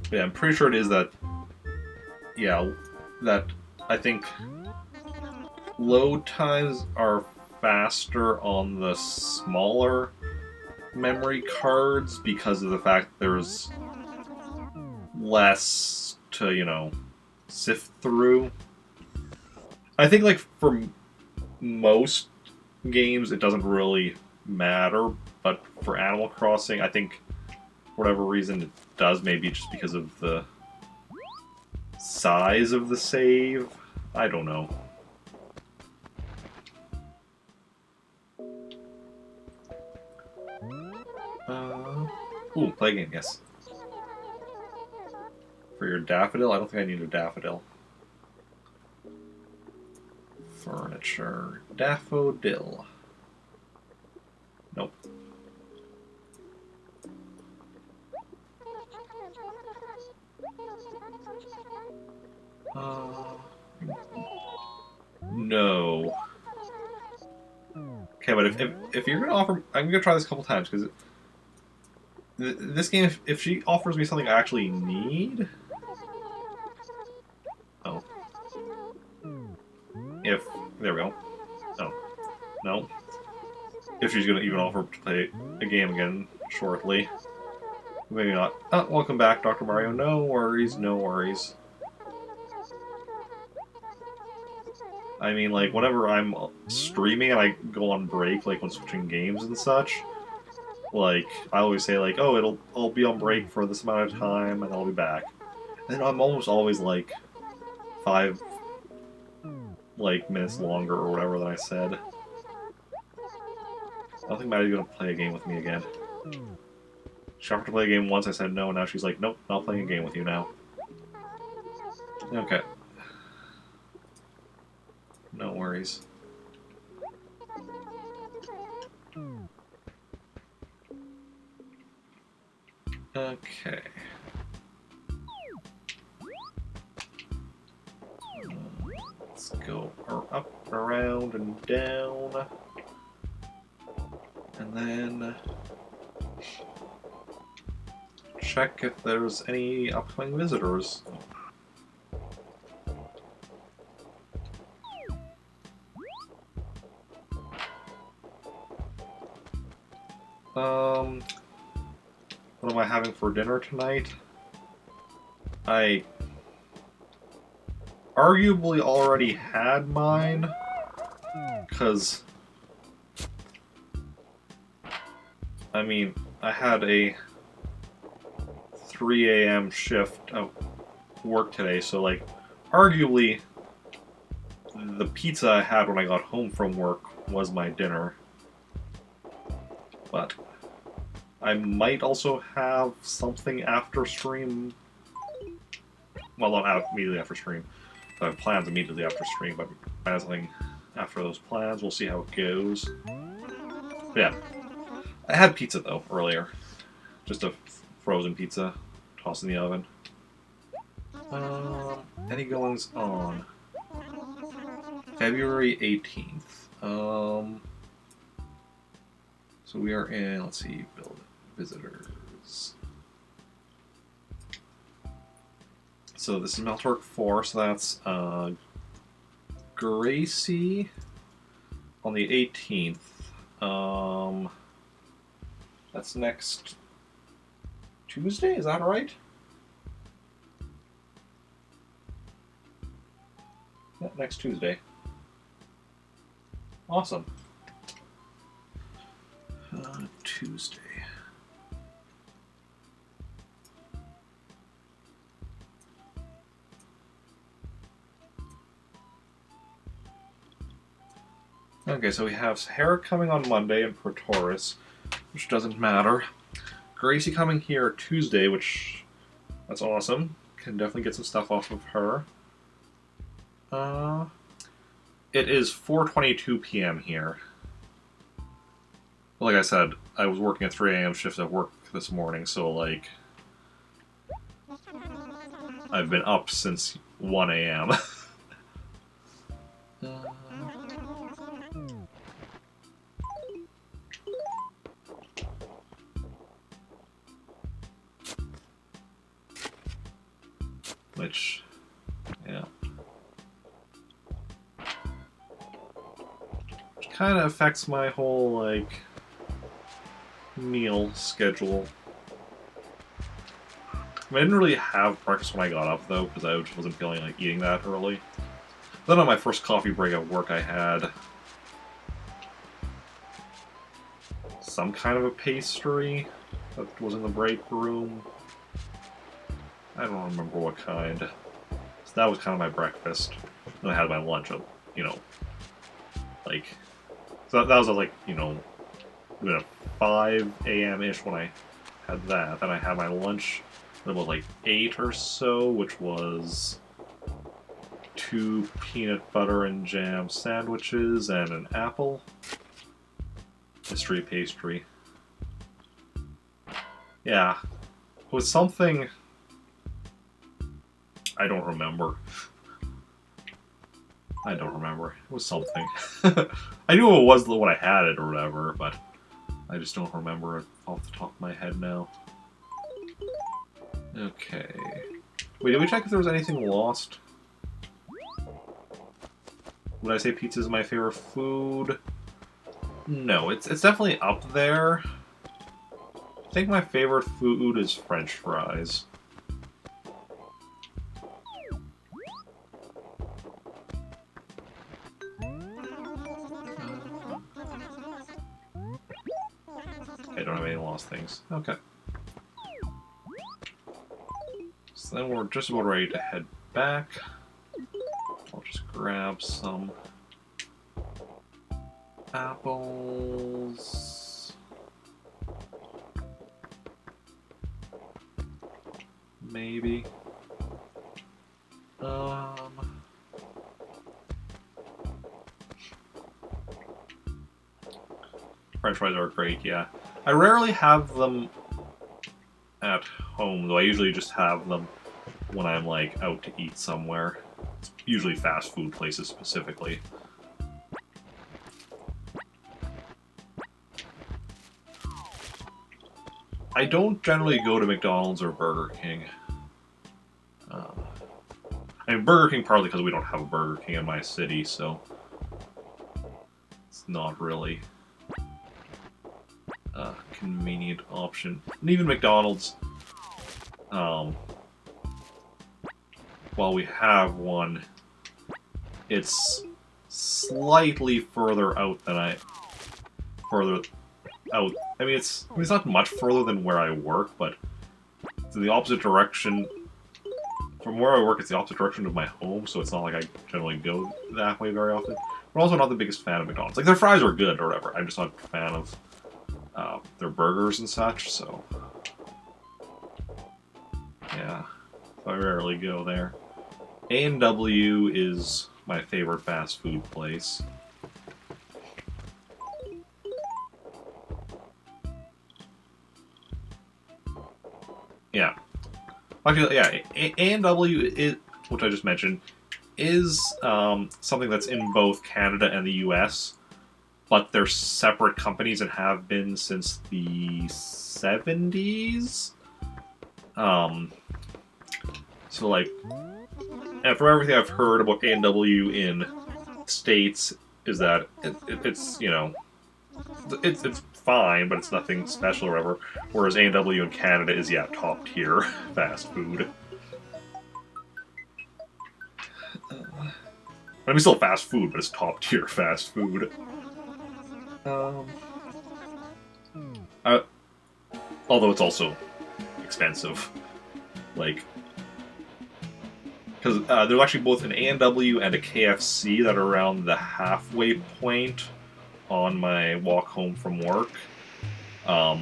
But yeah, I'm pretty sure it is that. Yeah, that I think load times are faster on the smaller memory cards because of the fact there's less to, sift through. I think, like, for most games, it doesn't really matter, but for Animal Crossing, I think, for whatever reason, it does, maybe just because of the size of the save. I don't know. Ooh, play a game, yes. For your daffodil? I don't think I need a daffodil. Furniture. Daffodil. Nope. No. Okay, but if you're gonna offer, I'm gonna try this a couple times because this game, if she offers me something I actually need, oh, if there we go, oh, no, if she's gonna even offer to play a game again shortly, maybe not. Oh, welcome back, Dr. Mario. No worries, no worries. I mean, like, whenever I'm streaming and I go on break, like when switching games and such, like, I always say, like, oh, I'll be on break for this amount of time and I'll be back. And I'm almost always, like, 5, like, minutes longer or whatever than I said. I don't think Maddie's gonna play a game with me again. She offered to play a game once, I said no, and now she's like, nope, not playing a game with you now. Okay. No worries. Okay. Let's go up, around, and down. And then check if there's any upcoming visitors. What am I having for dinner tonight? I arguably already had mine, because, I mean, I had a 3 a.m. shift of work today, so, like, arguably, the pizza I had when I got home from work was my dinner. But I might also have something after stream. Well, not immediately after stream. I have plans immediately after stream, but I have something after those plans. We'll see how it goes. But yeah. I had pizza, though, earlier. Just a frozen pizza. Tossed in the oven. Any goings on? February 18th. So we are in, let's see, build visitors. So this is Meltork 4, so that's Gracie, on the 18th. That's next Tuesday, is that right? Yeah, next Tuesday. Awesome. Tuesday. Okay, so we have Sahara coming on Monday and Protoris, which doesn't matter. Gracie coming here Tuesday, which that's awesome. Can definitely get some stuff off of her. It is 4:22 p.m. here. Like I said, I was working a 3 a.m. shift at work this morning, so like I've been up since 1 a.m. Which, yeah. Which kind of affects my whole, like, meal schedule. I didn't really have breakfast when I got up, though, because I just wasn't feeling like eating that early. Then on my first coffee break at work, I had some kind of a pastry that was in the break room. I don't remember what kind. So that was kind of my breakfast. Then I had my lunch at, like... So that was like, 5 a.m.-ish when I had that. Then I had my lunch at about like 8 or so, which was 2 peanut butter and jam sandwiches and an apple. Mystery pastry. Yeah. It was something... I don't remember. It was something. I knew it was when I had it or whatever, but I just don't remember it off the top of my head now. Okay. Wait, did we check if there was anything lost? Would I say pizza is my favorite food? No, it's definitely up there. I think my favorite food is French fries. I don't have any lost things. Okay. So then we're just about ready to head back. I'll just grab some apples. Maybe. French fries are great, yeah. I rarely have them at home, though I usually just have them when I'm, like, out to eat somewhere. It's usually fast food places, specifically. I don't generally go to McDonald's or Burger King. I mean, Burger King partly because we don't have a Burger King in my city, so it's not really a convenient option. And even McDonald's, while we have one, it's slightly further out than further out. I mean, it's not much further than where I work, but it's in the opposite direction. From where I work, it's the opposite direction of my home, so it's not like I generally go that way very often. I'm also not the biggest fan of McDonald's. Like, their fries are good or whatever. I'm just not a fan of their burgers and such, so... yeah. So I rarely go there. A&W is my favorite fast food place. Yeah. Actually, yeah, A&W, is, which I just mentioned, is something that's in both Canada and the US, but they're separate companies and have been since the 70s. So, like, and from everything I've heard about A&W in States, is that it's it's fine, but it's nothing special or whatever. Whereas A&W in Canada is top tier fast food. I mean, still fast food, but it's top tier fast food. Uh, although it's also expensive, like because there's actually both an A&W and a KFC that are around the halfway point on my walk home from work. I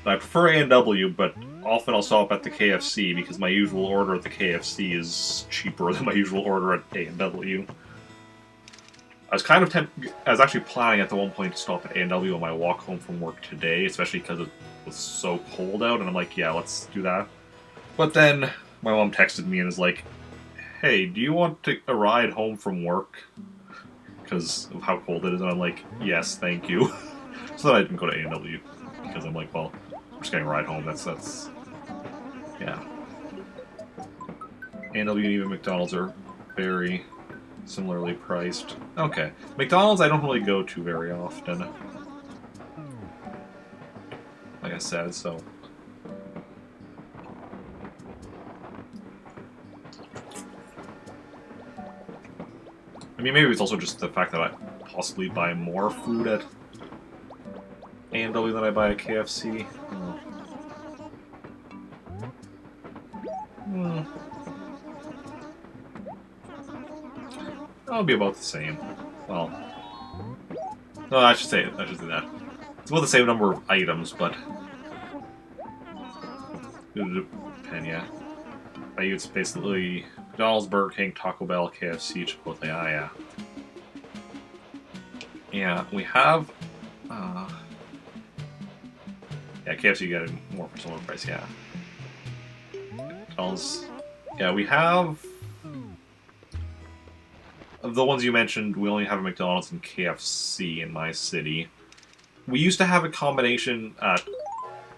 prefer A&W, but often I'll stop at the KFC because my usual order at the KFC is cheaper than my usual order at A&W. I was kind of I was actually planning at the one point to stop at A&W on my walk home from work today, especially because it was so cold out, and I'm like, yeah, let's do that. But then my mom texted me and is like, hey, do you want a ride home from work? Because of how cold it is, and I'm like, yes, thank you. So then I didn't go to A&W, because I'm like, well, I'm just getting a ride home, that's yeah. A&W and even McDonald's are very similarly priced. Okay. McDonald's I don't really go to very often. Like I said, so... I mean, maybe it's also just the fact that I possibly buy more food at A&W than I buy at KFC. That'll be about the same. Well... No, I should say that. It's about the same number of items, but... Yeah. It's basically McDonald's, Burger King, Taco Bell, KFC, Chipotle. Ah, yeah. Yeah, we have... yeah, KFC getting more for similar price, yeah. McDonald's... Yeah, we have... Of the ones you mentioned, we only have a McDonald's and KFC in my city. We used to have a combination at...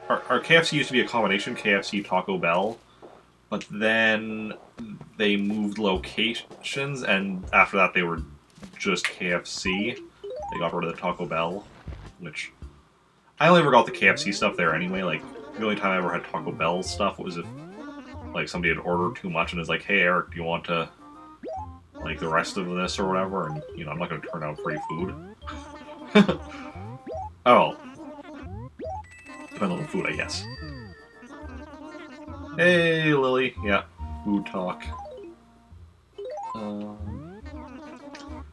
Our KFC used to be a combination KFC Taco Bell, but then they moved locations, and after that they were just KFC. They got rid of the Taco Bell, which... I only ever got the KFC stuff there anyway. Like, the only time I ever had Taco Bell stuff was if, like, somebody had ordered too much and was like, hey, Eric, do you want to, like, the rest of this or whatever? And, I'm not going to turn out free food. Oh. Depends on the food, I guess. Hey, Lily. Yeah, food talk.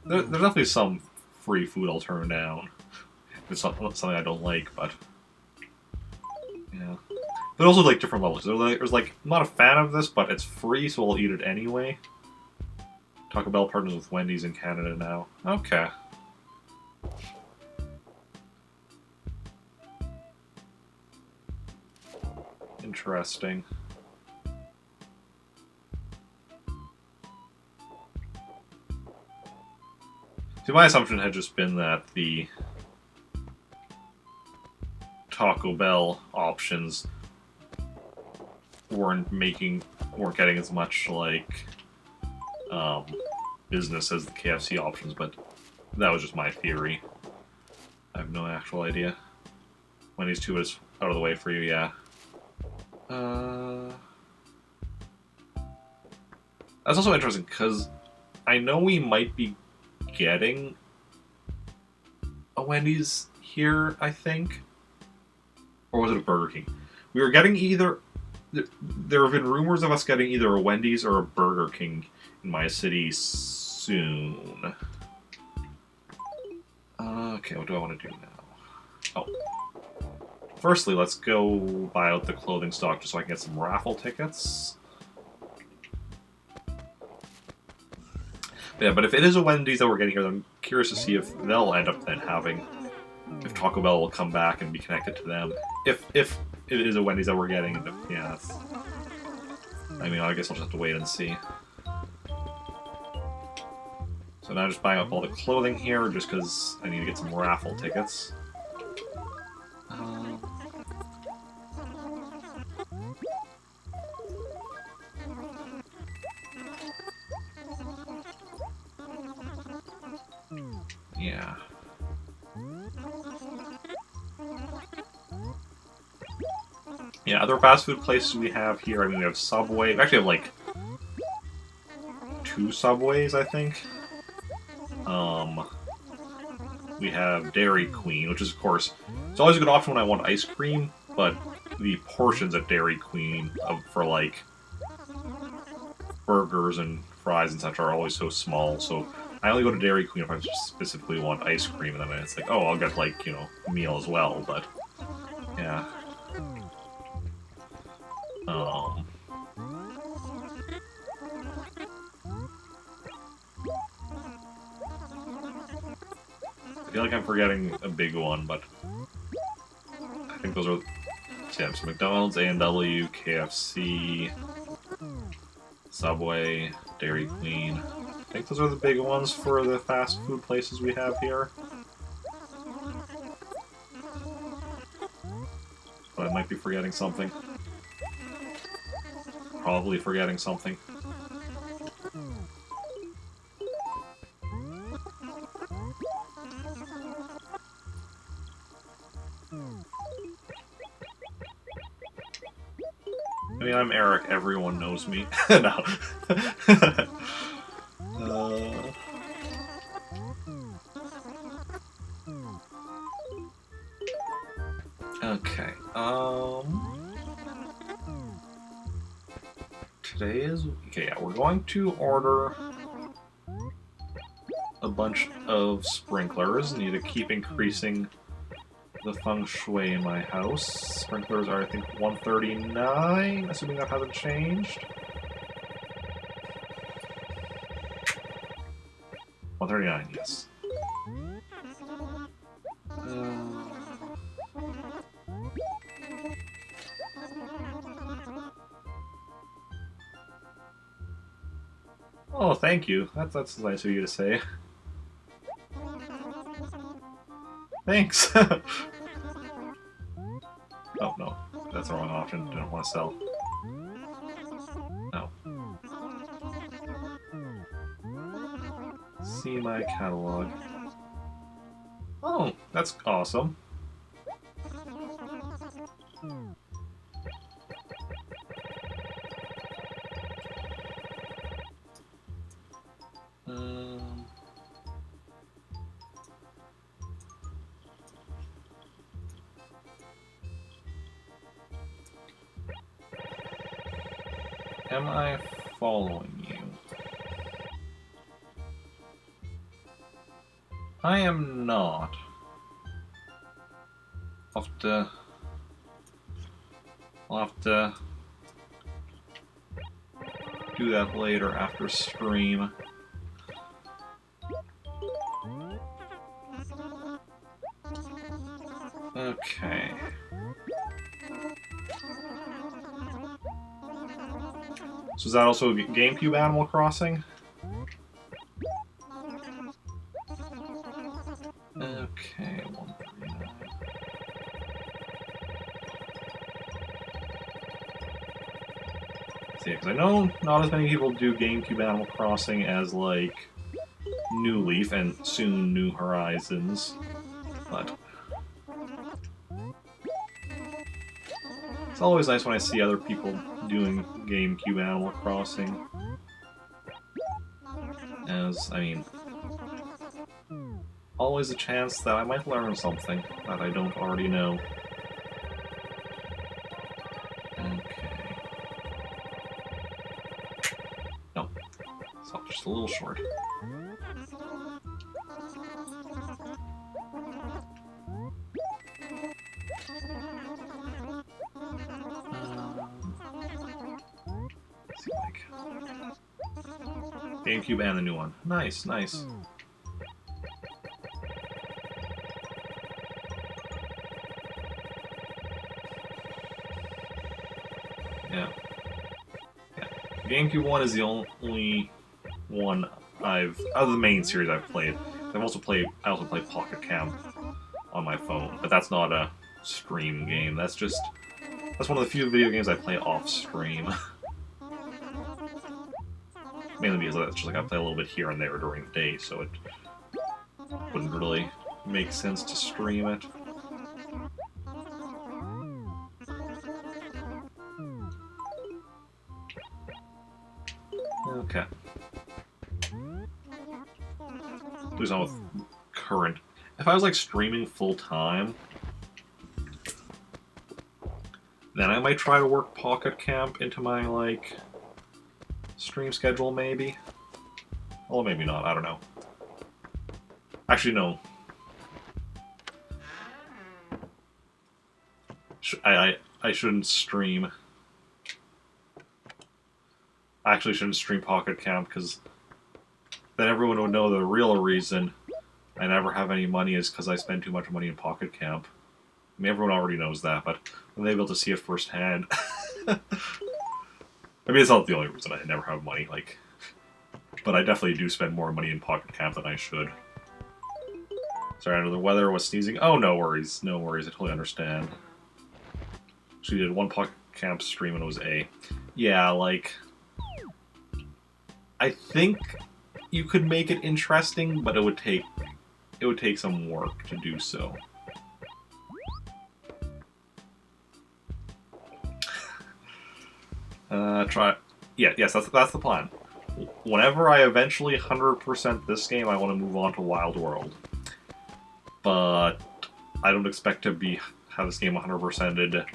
There's definitely some free food I'll turn down. It's not something I don't like, but... Yeah. There's also, like, different levels. There's like, I'm not a fan of this, but it's free, so I'll eat it anyway. Taco Bell partners with Wendy's in Canada now. Okay. Interesting. See, my assumption had just been that the Taco Bell options weren't getting as much, like, business as the KFC options, but that was just my theory. I have no actual idea. Wendy's 2 is out of the way for you, yeah. That's also interesting, because I know we might be getting a Wendy's here, I think. Or was it a Burger King? We were getting either... There have been rumors of us getting either a Wendy's or a Burger King in my city soon. Okay, what do I want to do now? Oh. Firstly, let's go buy out the clothing stock just so I can get some raffle tickets. Yeah, but if it is a Wendy's that we're getting here, then I'm curious to see if they'll end up then having... If Taco Bell will come back and be connected to them. If it is a Wendy's that we're getting, yeah, that's... I mean, I guess I'll just have to wait and see. So now I'm just buying up all the clothing here, just because I need to get some raffle tickets. Yeah. Yeah, other fast food places we have here, I mean, we have Subway. We actually have, like, 2 Subways, I think. We have Dairy Queen, which is, of course, it's always a good option when I want ice cream, but the portions at Dairy Queen for, like, burgers and fries and such are always so small, so I only go to Dairy Queen if I specifically want ice cream, and then it's like, oh, I'll get, like, you know, a meal as well, but, yeah. I feel like I'm forgetting a big one, but I think those are... Yeah, so McDonald's, A&W, KFC, Subway, Dairy Queen. I think those are the big ones for the fast food places we have here. But I might be forgetting something. Probably forgetting something. I mean, I'm Eric. Everyone knows me. No. Okay. Today is... Okay, yeah, we're going to order a bunch of sprinklers. Need to keep increasing the feng shui in my house. Sprinklers are, I think, 139, assuming that hasn't changed. 139, yes. Oh, thank you. That's nice of you to say. Thanks! Oh, no. That's the wrong option. I don't want to sell. No. See my catalog. Oh, that's awesome. Am I following you? I am not. I'll have to do that later after stream. Okay. So is that also GameCube Animal Crossing? Okay, 139. See, because I know not as many people do GameCube Animal Crossing as, like, New Leaf and soon New Horizons, but it's always nice when I see other people doing GameCube Animal Crossing. As, I mean, always a chance that I might learn something that I don't already know. Okay. No. So just a little short. GameCube and the new one. Nice, nice. Yeah. GameCube one is the only one out of the main series I've played. I also play Pocket Camp on my phone, but that's not a stream game. That's one of the few video games I play off stream. Mainly because that's just like I play a little bit here and there during the day, so it Wouldn't really make sense to stream it. Okay. At least not with current. If I was like streaming full time, then I might try to work Pocket Camp into my like stream schedule, maybe. Well, maybe not. I don't know. Actually, no. I shouldn't stream. I actually shouldn't stream Pocket Camp because then everyone would know the real reason I never have any money is because I spend too much money in Pocket Camp. I mean, everyone already knows that, but when they're able to see it firsthand. I mean, it's not the only reason I never have money, like, but I definitely do spend more money in Pocket Camp than I should. Sorry, under the weather, was sneezing. Oh, no worries, no worries. I totally understand. She did one Pocket Camp stream and it was A. Yeah, like, I think you could make it interesting, but it would take some work to do so. Yes, that's the plan. Whenever I eventually 100% this game, I want to move on to Wild World. But I don't expect to have this game 100%ed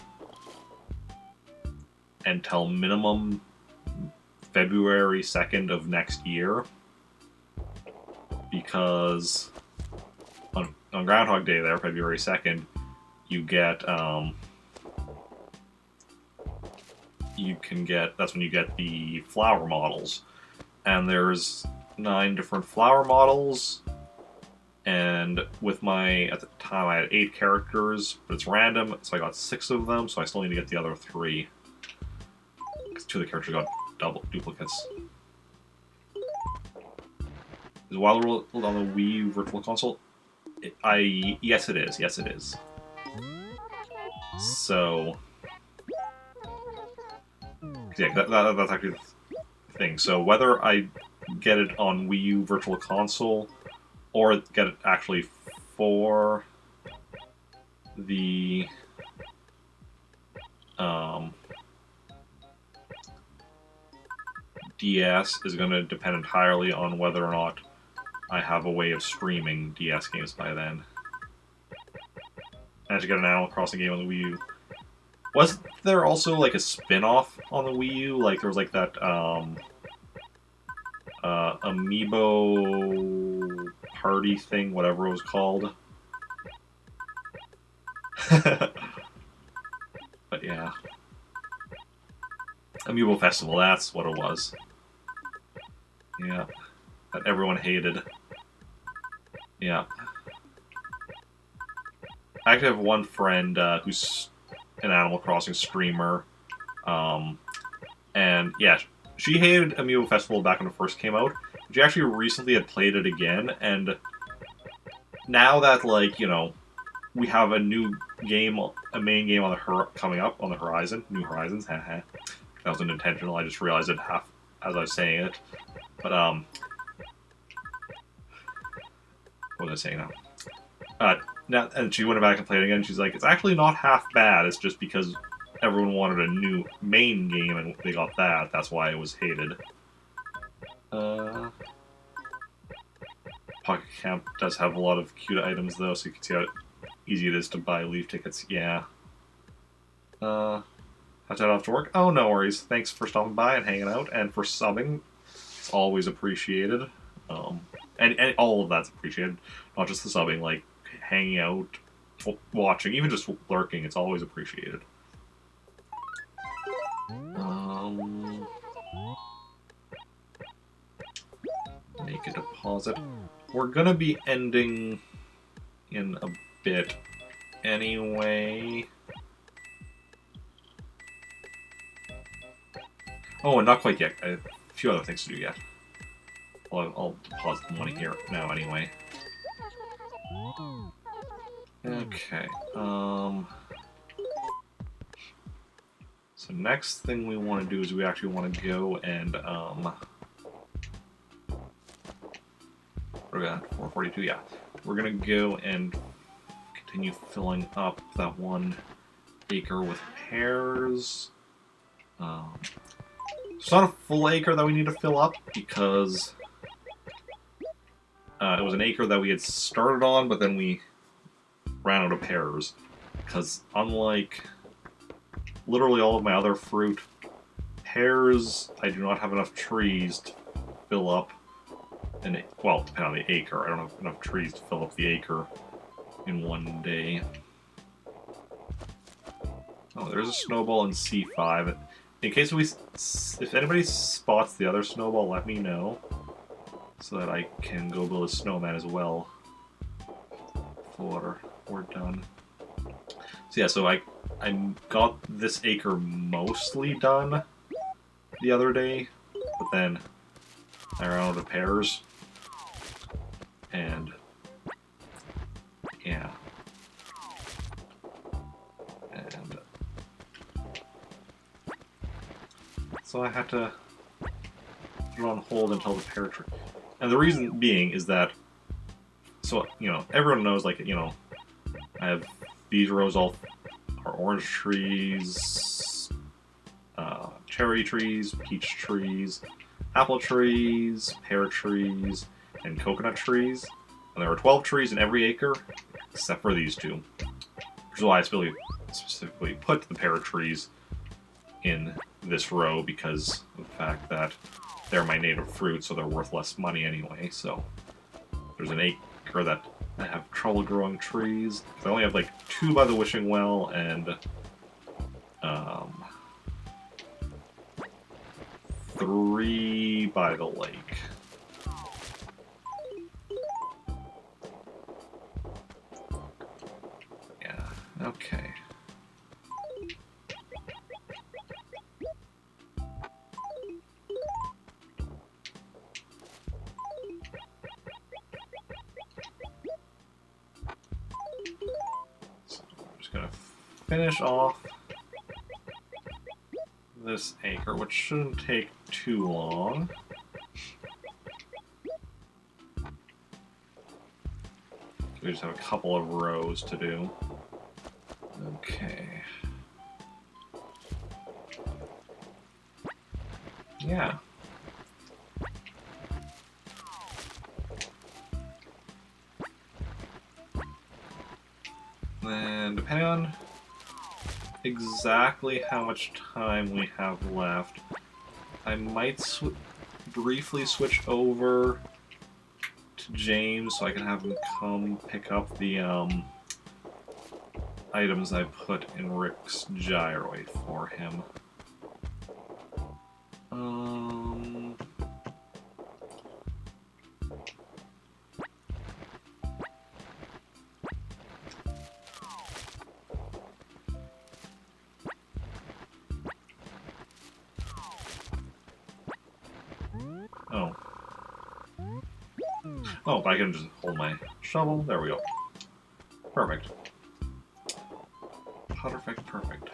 until minimum February 2nd of next year. Because on Groundhog Day there, February 2nd, you get, that's when you get the flower models. And there's 9 different flower models, and with at the time I had 8 characters, but it's random, so I got 6 of them, so I still need to get the other 3. Because 2 of the characters got duplicates. Is Wild World on the Wii Virtual Console? Yes it is, yes it is. So... yeah, that's actually the thing. So whether I get it on Wii U Virtual Console or get it actually for the DS is going to depend entirely on whether or not I have a way of streaming DS games by then. I had to get an Animal Crossing game on the Wii U. Was there also like a spin-off on the Wii U? Like there was like that Amiibo party thing, whatever it was called. But yeah. Amiibo Festival, that's what it was. Yeah. That everyone hated. Yeah. I actually have one friend who's an Animal Crossing streamer. And yeah, she hated Amiibo Festival back when it first came out. She actually recently had played it again, and now that, like, you know, we have a new game, a main game coming up on the horizon, New Horizons, haha. That wasn't intentional, I just realized it half as I was saying it. But, what was I saying now? And she went back and played it again, she's like, it's actually not half bad, it's just because everyone wanted a new main game and they got that, that's why it was hated. Pocket Camp does have a lot of cute items though, so you can see how easy it is to buy Leaf tickets, yeah. Have to head off to work? Oh, no worries. Thanks for stopping by and hanging out, and for subbing. It's always appreciated. And all of that's appreciated. Not just the subbing, like hanging out, watching, even just lurking, it's always appreciated. Make a deposit. We're gonna be ending in a bit anyway. Oh, and not quite yet. I have a few other things to do yet. Well, I'll deposit the money here now anyway. Okay, so next thing we want to do is we actually want to go and, what are we at? 442, yeah. we're gonna go and continue filling up that 1 acre with pears. It's not a full acre that we need to fill up because it was an acre that we had started on, but then we ran out of pears. Because unlike literally all of my other fruit, pears, I do not have enough trees to fill up well, depending on the acre. I don't have enough trees to fill up the acre in one day. Oh, there's a snowball in C5. In case if anybody spots the other snowball, let me know so that I can go build a snowman as well before we're done. So yeah, so I got this acre mostly done the other day, but then I ran out of pears, and yeah, and so I had to put it on hold until the pear tree. And the reason being is that, so, you know, everyone knows, like, you know, I have these rows all are orange trees, cherry trees, peach trees, apple trees, pear trees, and coconut trees. And there are 12 trees in every acre, except for these 2. Which is why I specifically put the pear trees in this row, because of the fact that they're my native fruit, so they're worth less money anyway. So there's an acre that I have trouble growing trees. I only have like 2 by the wishing well and 3 by the lake. Yeah, okay. So I'm just gonna finish off this acre, which shouldn't take too long. We just have a couple of rows to do. Okay. Yeah. Then, depending on exactly how much time we have left, I might briefly switch over to James so I can have him come pick up the items I put in Rick's gyroid for him. Oh, but I can just hold my shovel. There we go. Perfect. Perfect, perfect.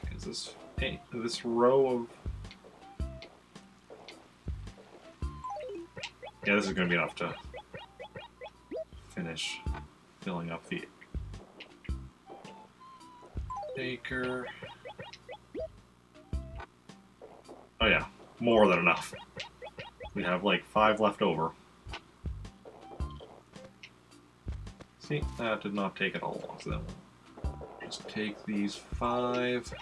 Okay, is this row of... Yeah, this is going to be enough to finish filling up the acre. Oh yeah, more than enough. We have like 5 left over. See, that did not take it all long, so then we'll just take these 5.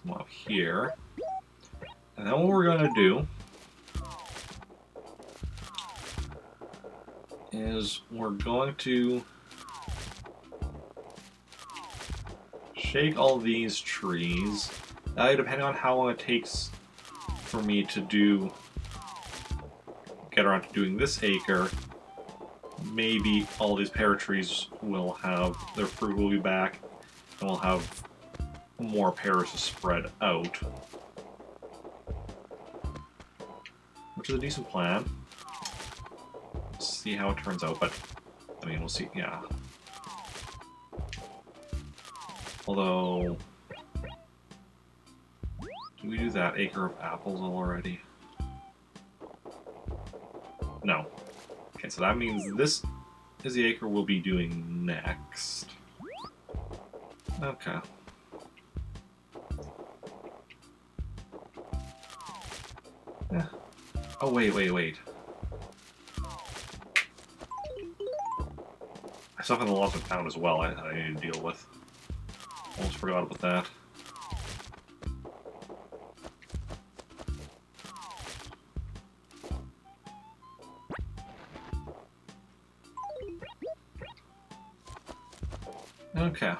Come up here. And then what we're going to do is we're going to shake all these trees. Depending on how long it takes for me to get around to doing this acre, maybe all these pear trees will have, their fruit will be back, and we'll have more pears to spread out. Which is a decent plan. Let's see how it turns out, but, I mean, we'll see, yeah. Although, do we do that acre of apples already? No. Okay, so that means this is the acre we'll be doing next. Okay. Yeah. Oh, wait. I still have the loss of town as well I need to deal with. Almost forgot about that. Okay.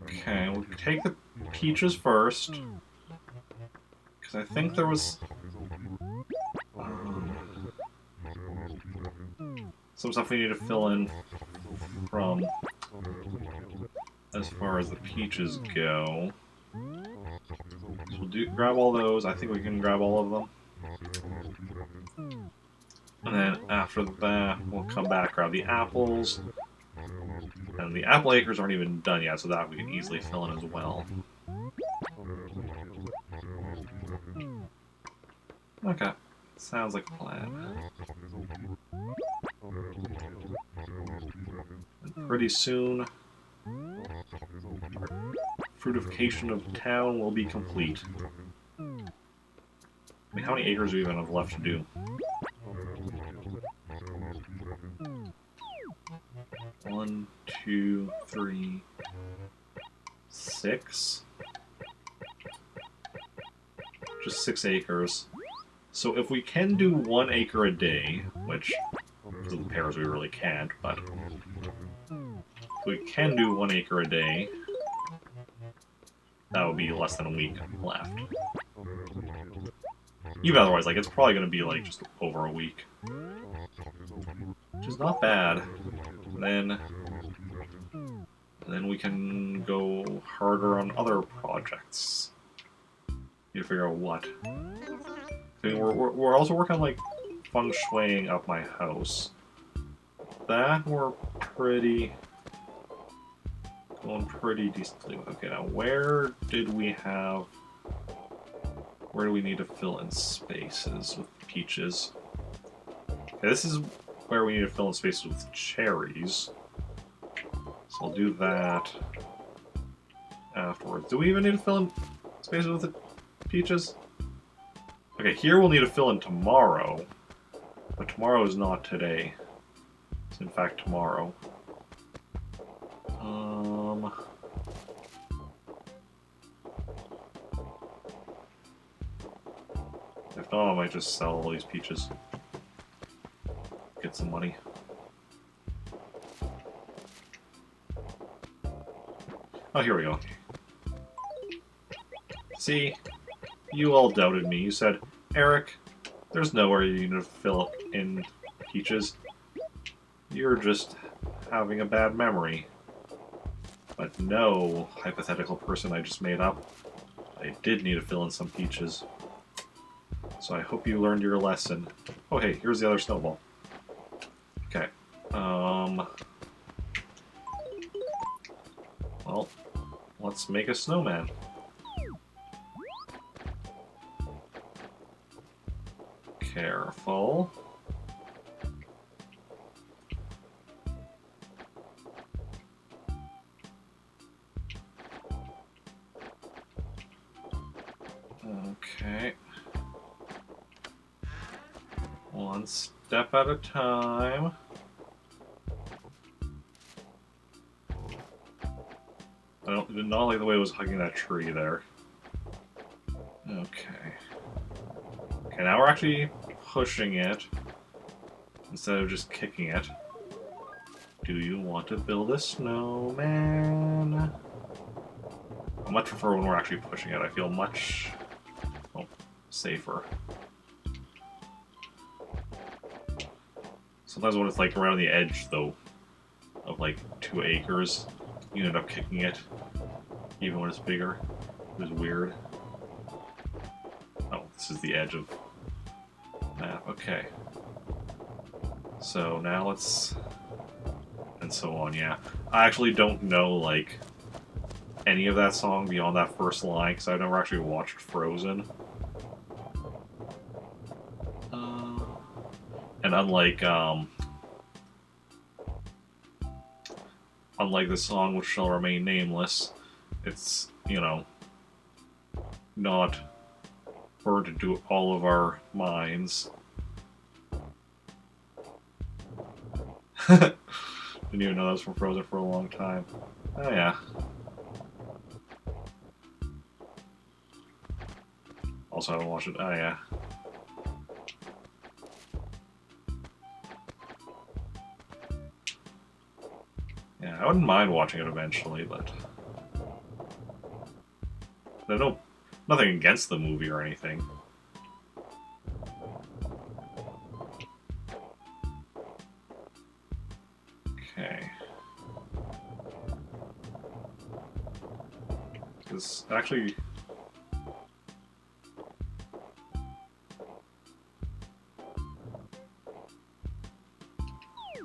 Okay, we'll take the peaches first. Because I think there was... some stuff we need to fill in from... as far as the peaches go. So we'll grab all those. I think we can grab all of them. And then after that, we'll come back, grab the apples. And the apple acres aren't even done yet, so that we can easily fill in as well. Okay. Sounds like a plan. And pretty soon, fruitification of town will be complete. I mean, how many acres do we even have left to do? 1, 2, 3, 6. Just 6 acres. So if we can do 1 acre a day, which because of the pears we really can't, but if we can do 1 acre a day, that would be less than a week left. Even otherwise, like, it's probably going to be, like, just over a week. Which is not bad. And then we can go harder on other projects. Need to figure out what. I mean, we're also working on, like, feng shuiing up my house. That we're going pretty decently with. Okay, now where do we need to fill in spaces with peaches? Okay, this is where we need to fill in spaces with cherries. So I'll do that afterwards. Do we even need to fill in spaces with the peaches? Okay, here we'll need to fill in tomorrow. But tomorrow is not today. It's in fact tomorrow. If not, I might just sell all these peaches. Get some money. Oh, here we go. See? You all doubted me. You said, Eric, there's nowhere you need to fill in peaches. You're just having a bad memory. But no, hypothetical person I just made up. I did need to fill in some peaches. So I hope you learned your lesson. Oh hey, here's the other snowball. Okay. Well, let's make a snowman. Careful. Okay. One step at a time. I did not like the way it was hugging that tree there. Okay. Okay, now we're actually pushing it instead of just kicking it. Do you want to build a snowman? I much prefer when we're actually pushing it. I feel much safer. Sometimes when it's like around the edge, though, of like 2 acres, you end up kicking it, even when it's bigger. It was weird. Oh, this is the edge of the map. Okay. So now let's and so on, yeah. I actually don't know, like, any of that song beyond that first line, because I've never actually watched Frozen. And unlike the song which shall remain nameless, it's, you know, not burned into all of our minds. Didn't even know that was from Frozen for a long time. Oh yeah. Also haven't watched it. Oh yeah. Yeah, I wouldn't mind watching it eventually, but there's nothing against the movie or anything. Okay. Because actually,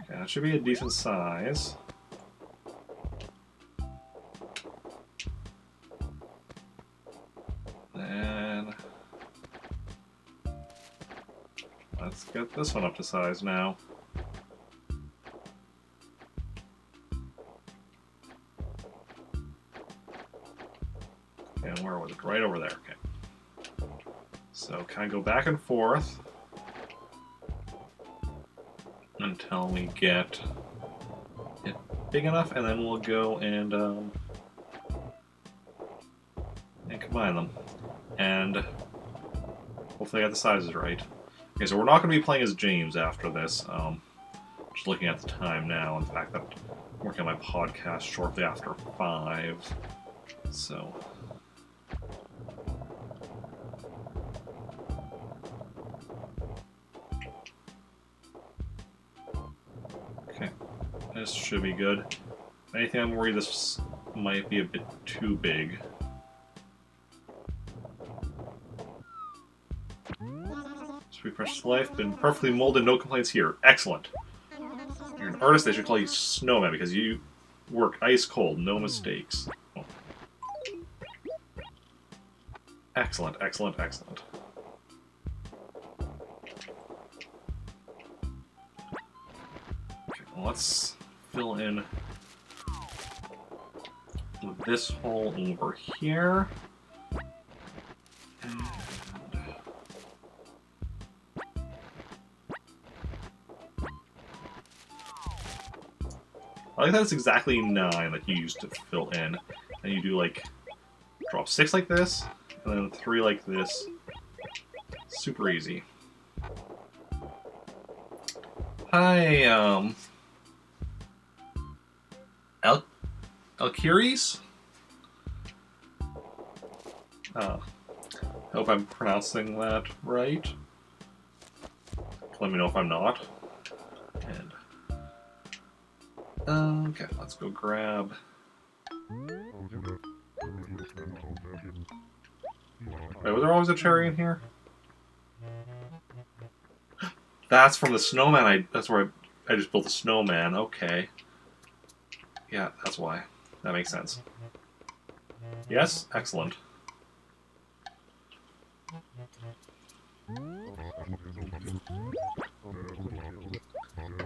yeah, it should be a decent size. Then let's get this one up to size now. And where was it? Right over there. Okay. So can I go back and forth until we get it big enough, and then we'll go and combine them. And hopefully I got the sizes right. Okay, so we're not going to be playing as James after this. Just looking at the time now, and the fact that I'm working on my podcast shortly after 5. So... okay, this should be good. If anything, I'm worried this might be a bit too big. Sweet Precious Life, been perfectly molded, no complaints here. Excellent. You're an artist, they should call you Snowman because you work ice cold, no mistakes. Oh. Excellent, excellent, excellent. Okay, well, let's fill in this hole over here. And I like that it's exactly 9 that you used to fill in. And you do, like, drop 6 like this, and then 3 like this. Super easy. Hi, Alkiris? Hope I'm pronouncing that right. Let me know if I'm not. And okay, let's go grab. Wait, was there always a cherry in here? That's from the snowman. That's where I just built a snowman. Okay. Yeah, that's why. That makes sense. Yes, excellent.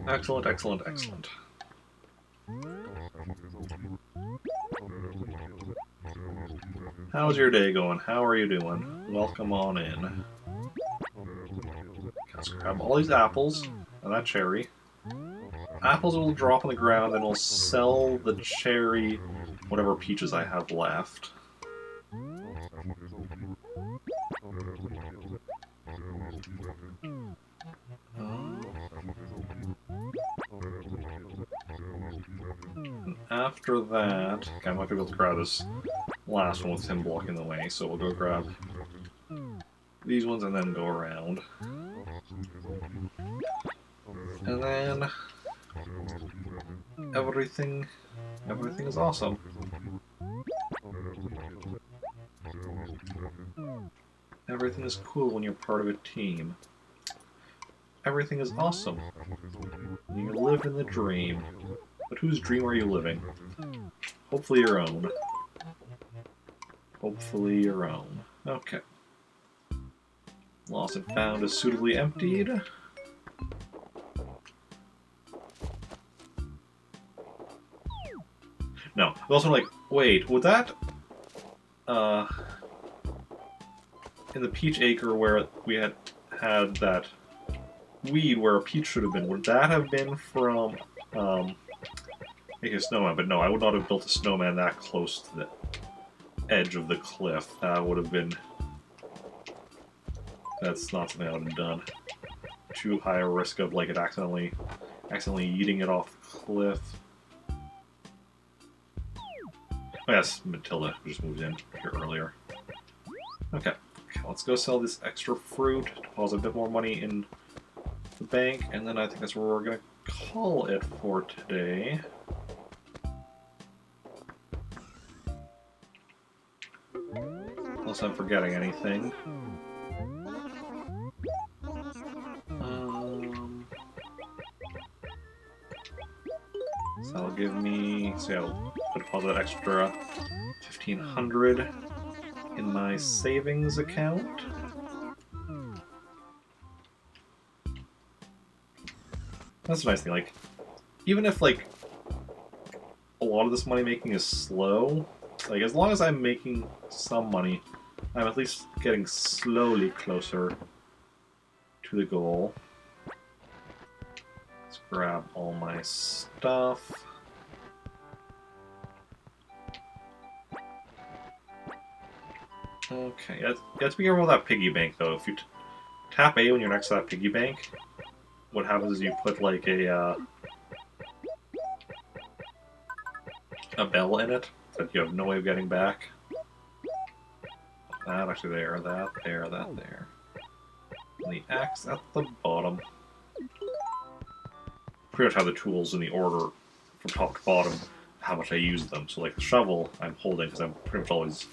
Excellent, excellent, excellent. How's your day going? How are you doing? Welcome on in. Let's grab all these apples and that cherry. Apples will drop on the ground, and we'll sell the cherry, whatever peaches I have left. After that, okay, I might be able to grab this last one with him blocking the way, so we'll go grab these ones and then go around. And then everything is awesome. Everything is cool when you're part of a team. Everything is awesome. You live in the dream. But whose dream are you living? Hopefully your own. Hopefully your own. Okay. Lost and found is suitably emptied. No. I was also like, wait, would that... in the Peach Acre where we had that weed where a peach should have been, would that have been from making a snowman? But no, I would not have built a snowman that close to the edge of the cliff. That would have been... That's not something I would have done. Too high a risk of like it accidentally eating it off the cliff. Oh yes, Matilda just moved in here earlier. Okay, let's go sell this extra fruit, deposit a bit more money in the bank, and then I think that's where we're gonna call it for today. Unless I'm forgetting anything. So that'll give me, so yeah, I'll deposit that extra 1,500 in my savings account. That's a nice thing, like, even if, like, a lot of this money making is slow, like, as long as I'm making some money, I'm at least getting slowly closer to the goal. Let's grab all my stuff. Okay, you have to be careful with that piggy bank, though. If you tap A when you're next to that piggy bank, what happens is you put, like, a bell in it that you have no way of getting back. That, actually, there, that, there, that, there. And the axe at the bottom. Pretty much have the tools in the order from top to bottom, how much I use them. So, like, the shovel I'm holding, because I'm pretty much always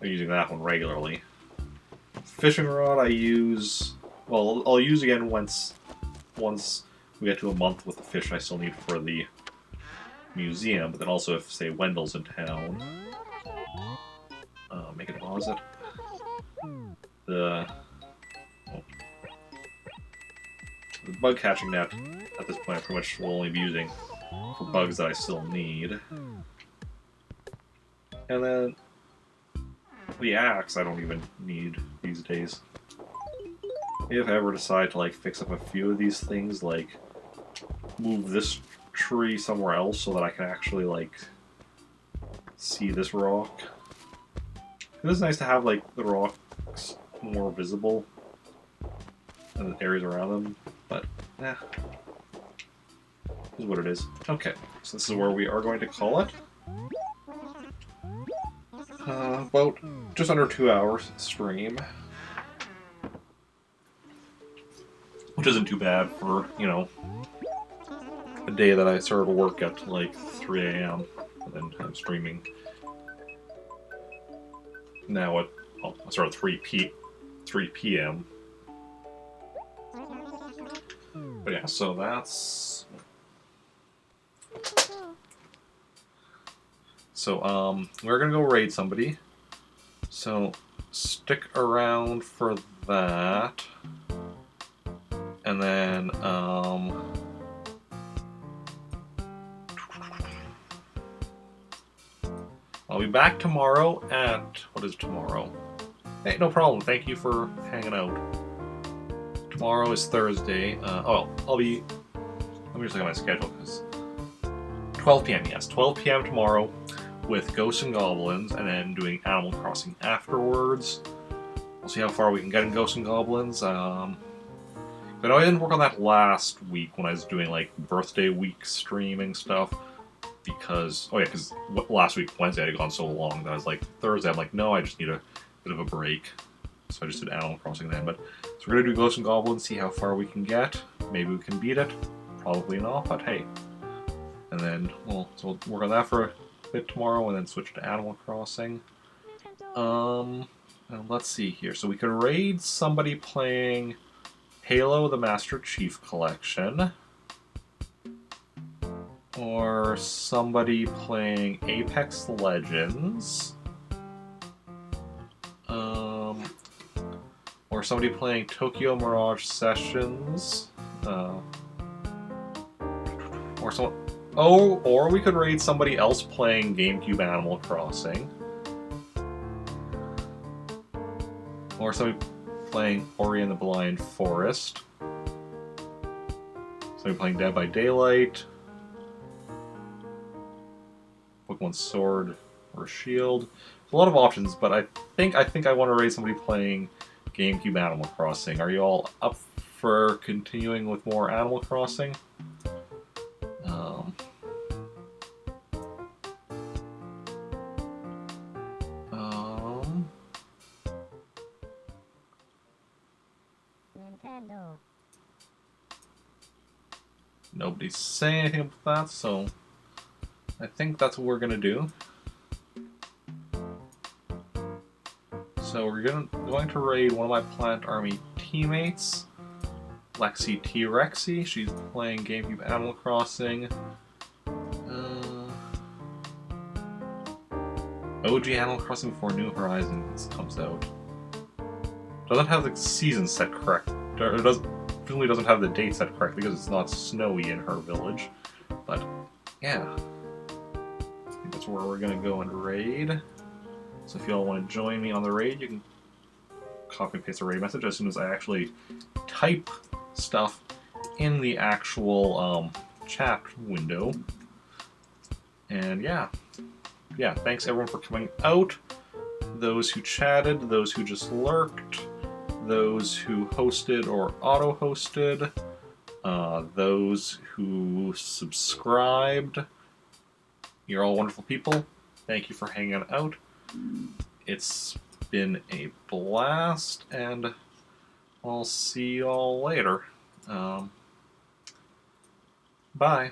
using that one regularly. Fishing rod I use... Well, I'll use again once we get to a month with the fish I still need for the museum, but then also if, say, Wendell's in town. Make a deposit. The bug catching net at this point I pretty much will only be using for bugs that I still need. And then the axe I don't even need these days. If I ever decide to like fix up a few of these things, like move this tree somewhere else so that I can actually like see this rock. It is nice to have like the rocks more visible and the areas around them, but yeah, is what it is. Okay, so this is where we are going to call it. About just under 2 hours stream. Which isn't too bad for, you know, a day that I started work at like 3 AM and then I'm streaming now at, well, I started at 3 PM. But yeah, so that's... So, we're gonna go raid somebody. So, stick around for that. And then, I'll be back tomorrow at... What is tomorrow? Hey, no problem. Thank you for hanging out. Tomorrow is Thursday. I'll be... Let me just look at my schedule, because... 12 PM, yes. 12 PM tomorrow with Ghosts and Goblins, and then doing Animal Crossing afterwards. We'll see how far we can get in Ghosts and Goblins. But I didn't work on that last week when I was doing, like, birthday week streaming stuff. Because, because last week, Wednesday, had gone so long that I was like, Thursday, I'm like, no, I just need a bit of a break. So I just did Animal Crossing then. But so we're going to do Ghosts and Goblins, see how far we can get. Maybe we can beat it. Probably not, but hey. And then, we'll work on that for a bit tomorrow, and then switch to Animal Crossing. And let's see here. So we could raid somebody playing Halo the Master Chief Collection. Or somebody playing Apex Legends. Or somebody playing Tokyo Mirage Sessions. Or some. Oh, or we could raid somebody else playing GameCube Animal Crossing. Or somebody playing Ori and the Blind Forest. Somebody playing Dead by Daylight. Pokemon Sword or Shield. There's a lot of options, but I think I want to raid somebody playing GameCube Animal Crossing. Are you all up for continuing with more Animal Crossing? Nintendo. Nobody's saying anything about that, so I think that's what we're gonna do. So we're going to raid one of my Plant Army teammates, Lexi T. Rexy. She's playing GameCube Animal Crossing. OG Animal Crossing before New Horizons comes out. Doesn't have the season set correct. It presumably doesn't have the date set correct because it's not snowy in her village. But yeah, I think that's where we're gonna go and raid. So if you all want to join me on the raid, you can copy and paste a raid message as soon as I actually type stuff in the actual chat window. And yeah, thanks everyone for coming out. Those who chatted, those who just lurked, those who hosted or auto-hosted, those who subscribed. You're all wonderful people. Thank you for hanging out. It's been a blast, and I'll see you all later. Bye.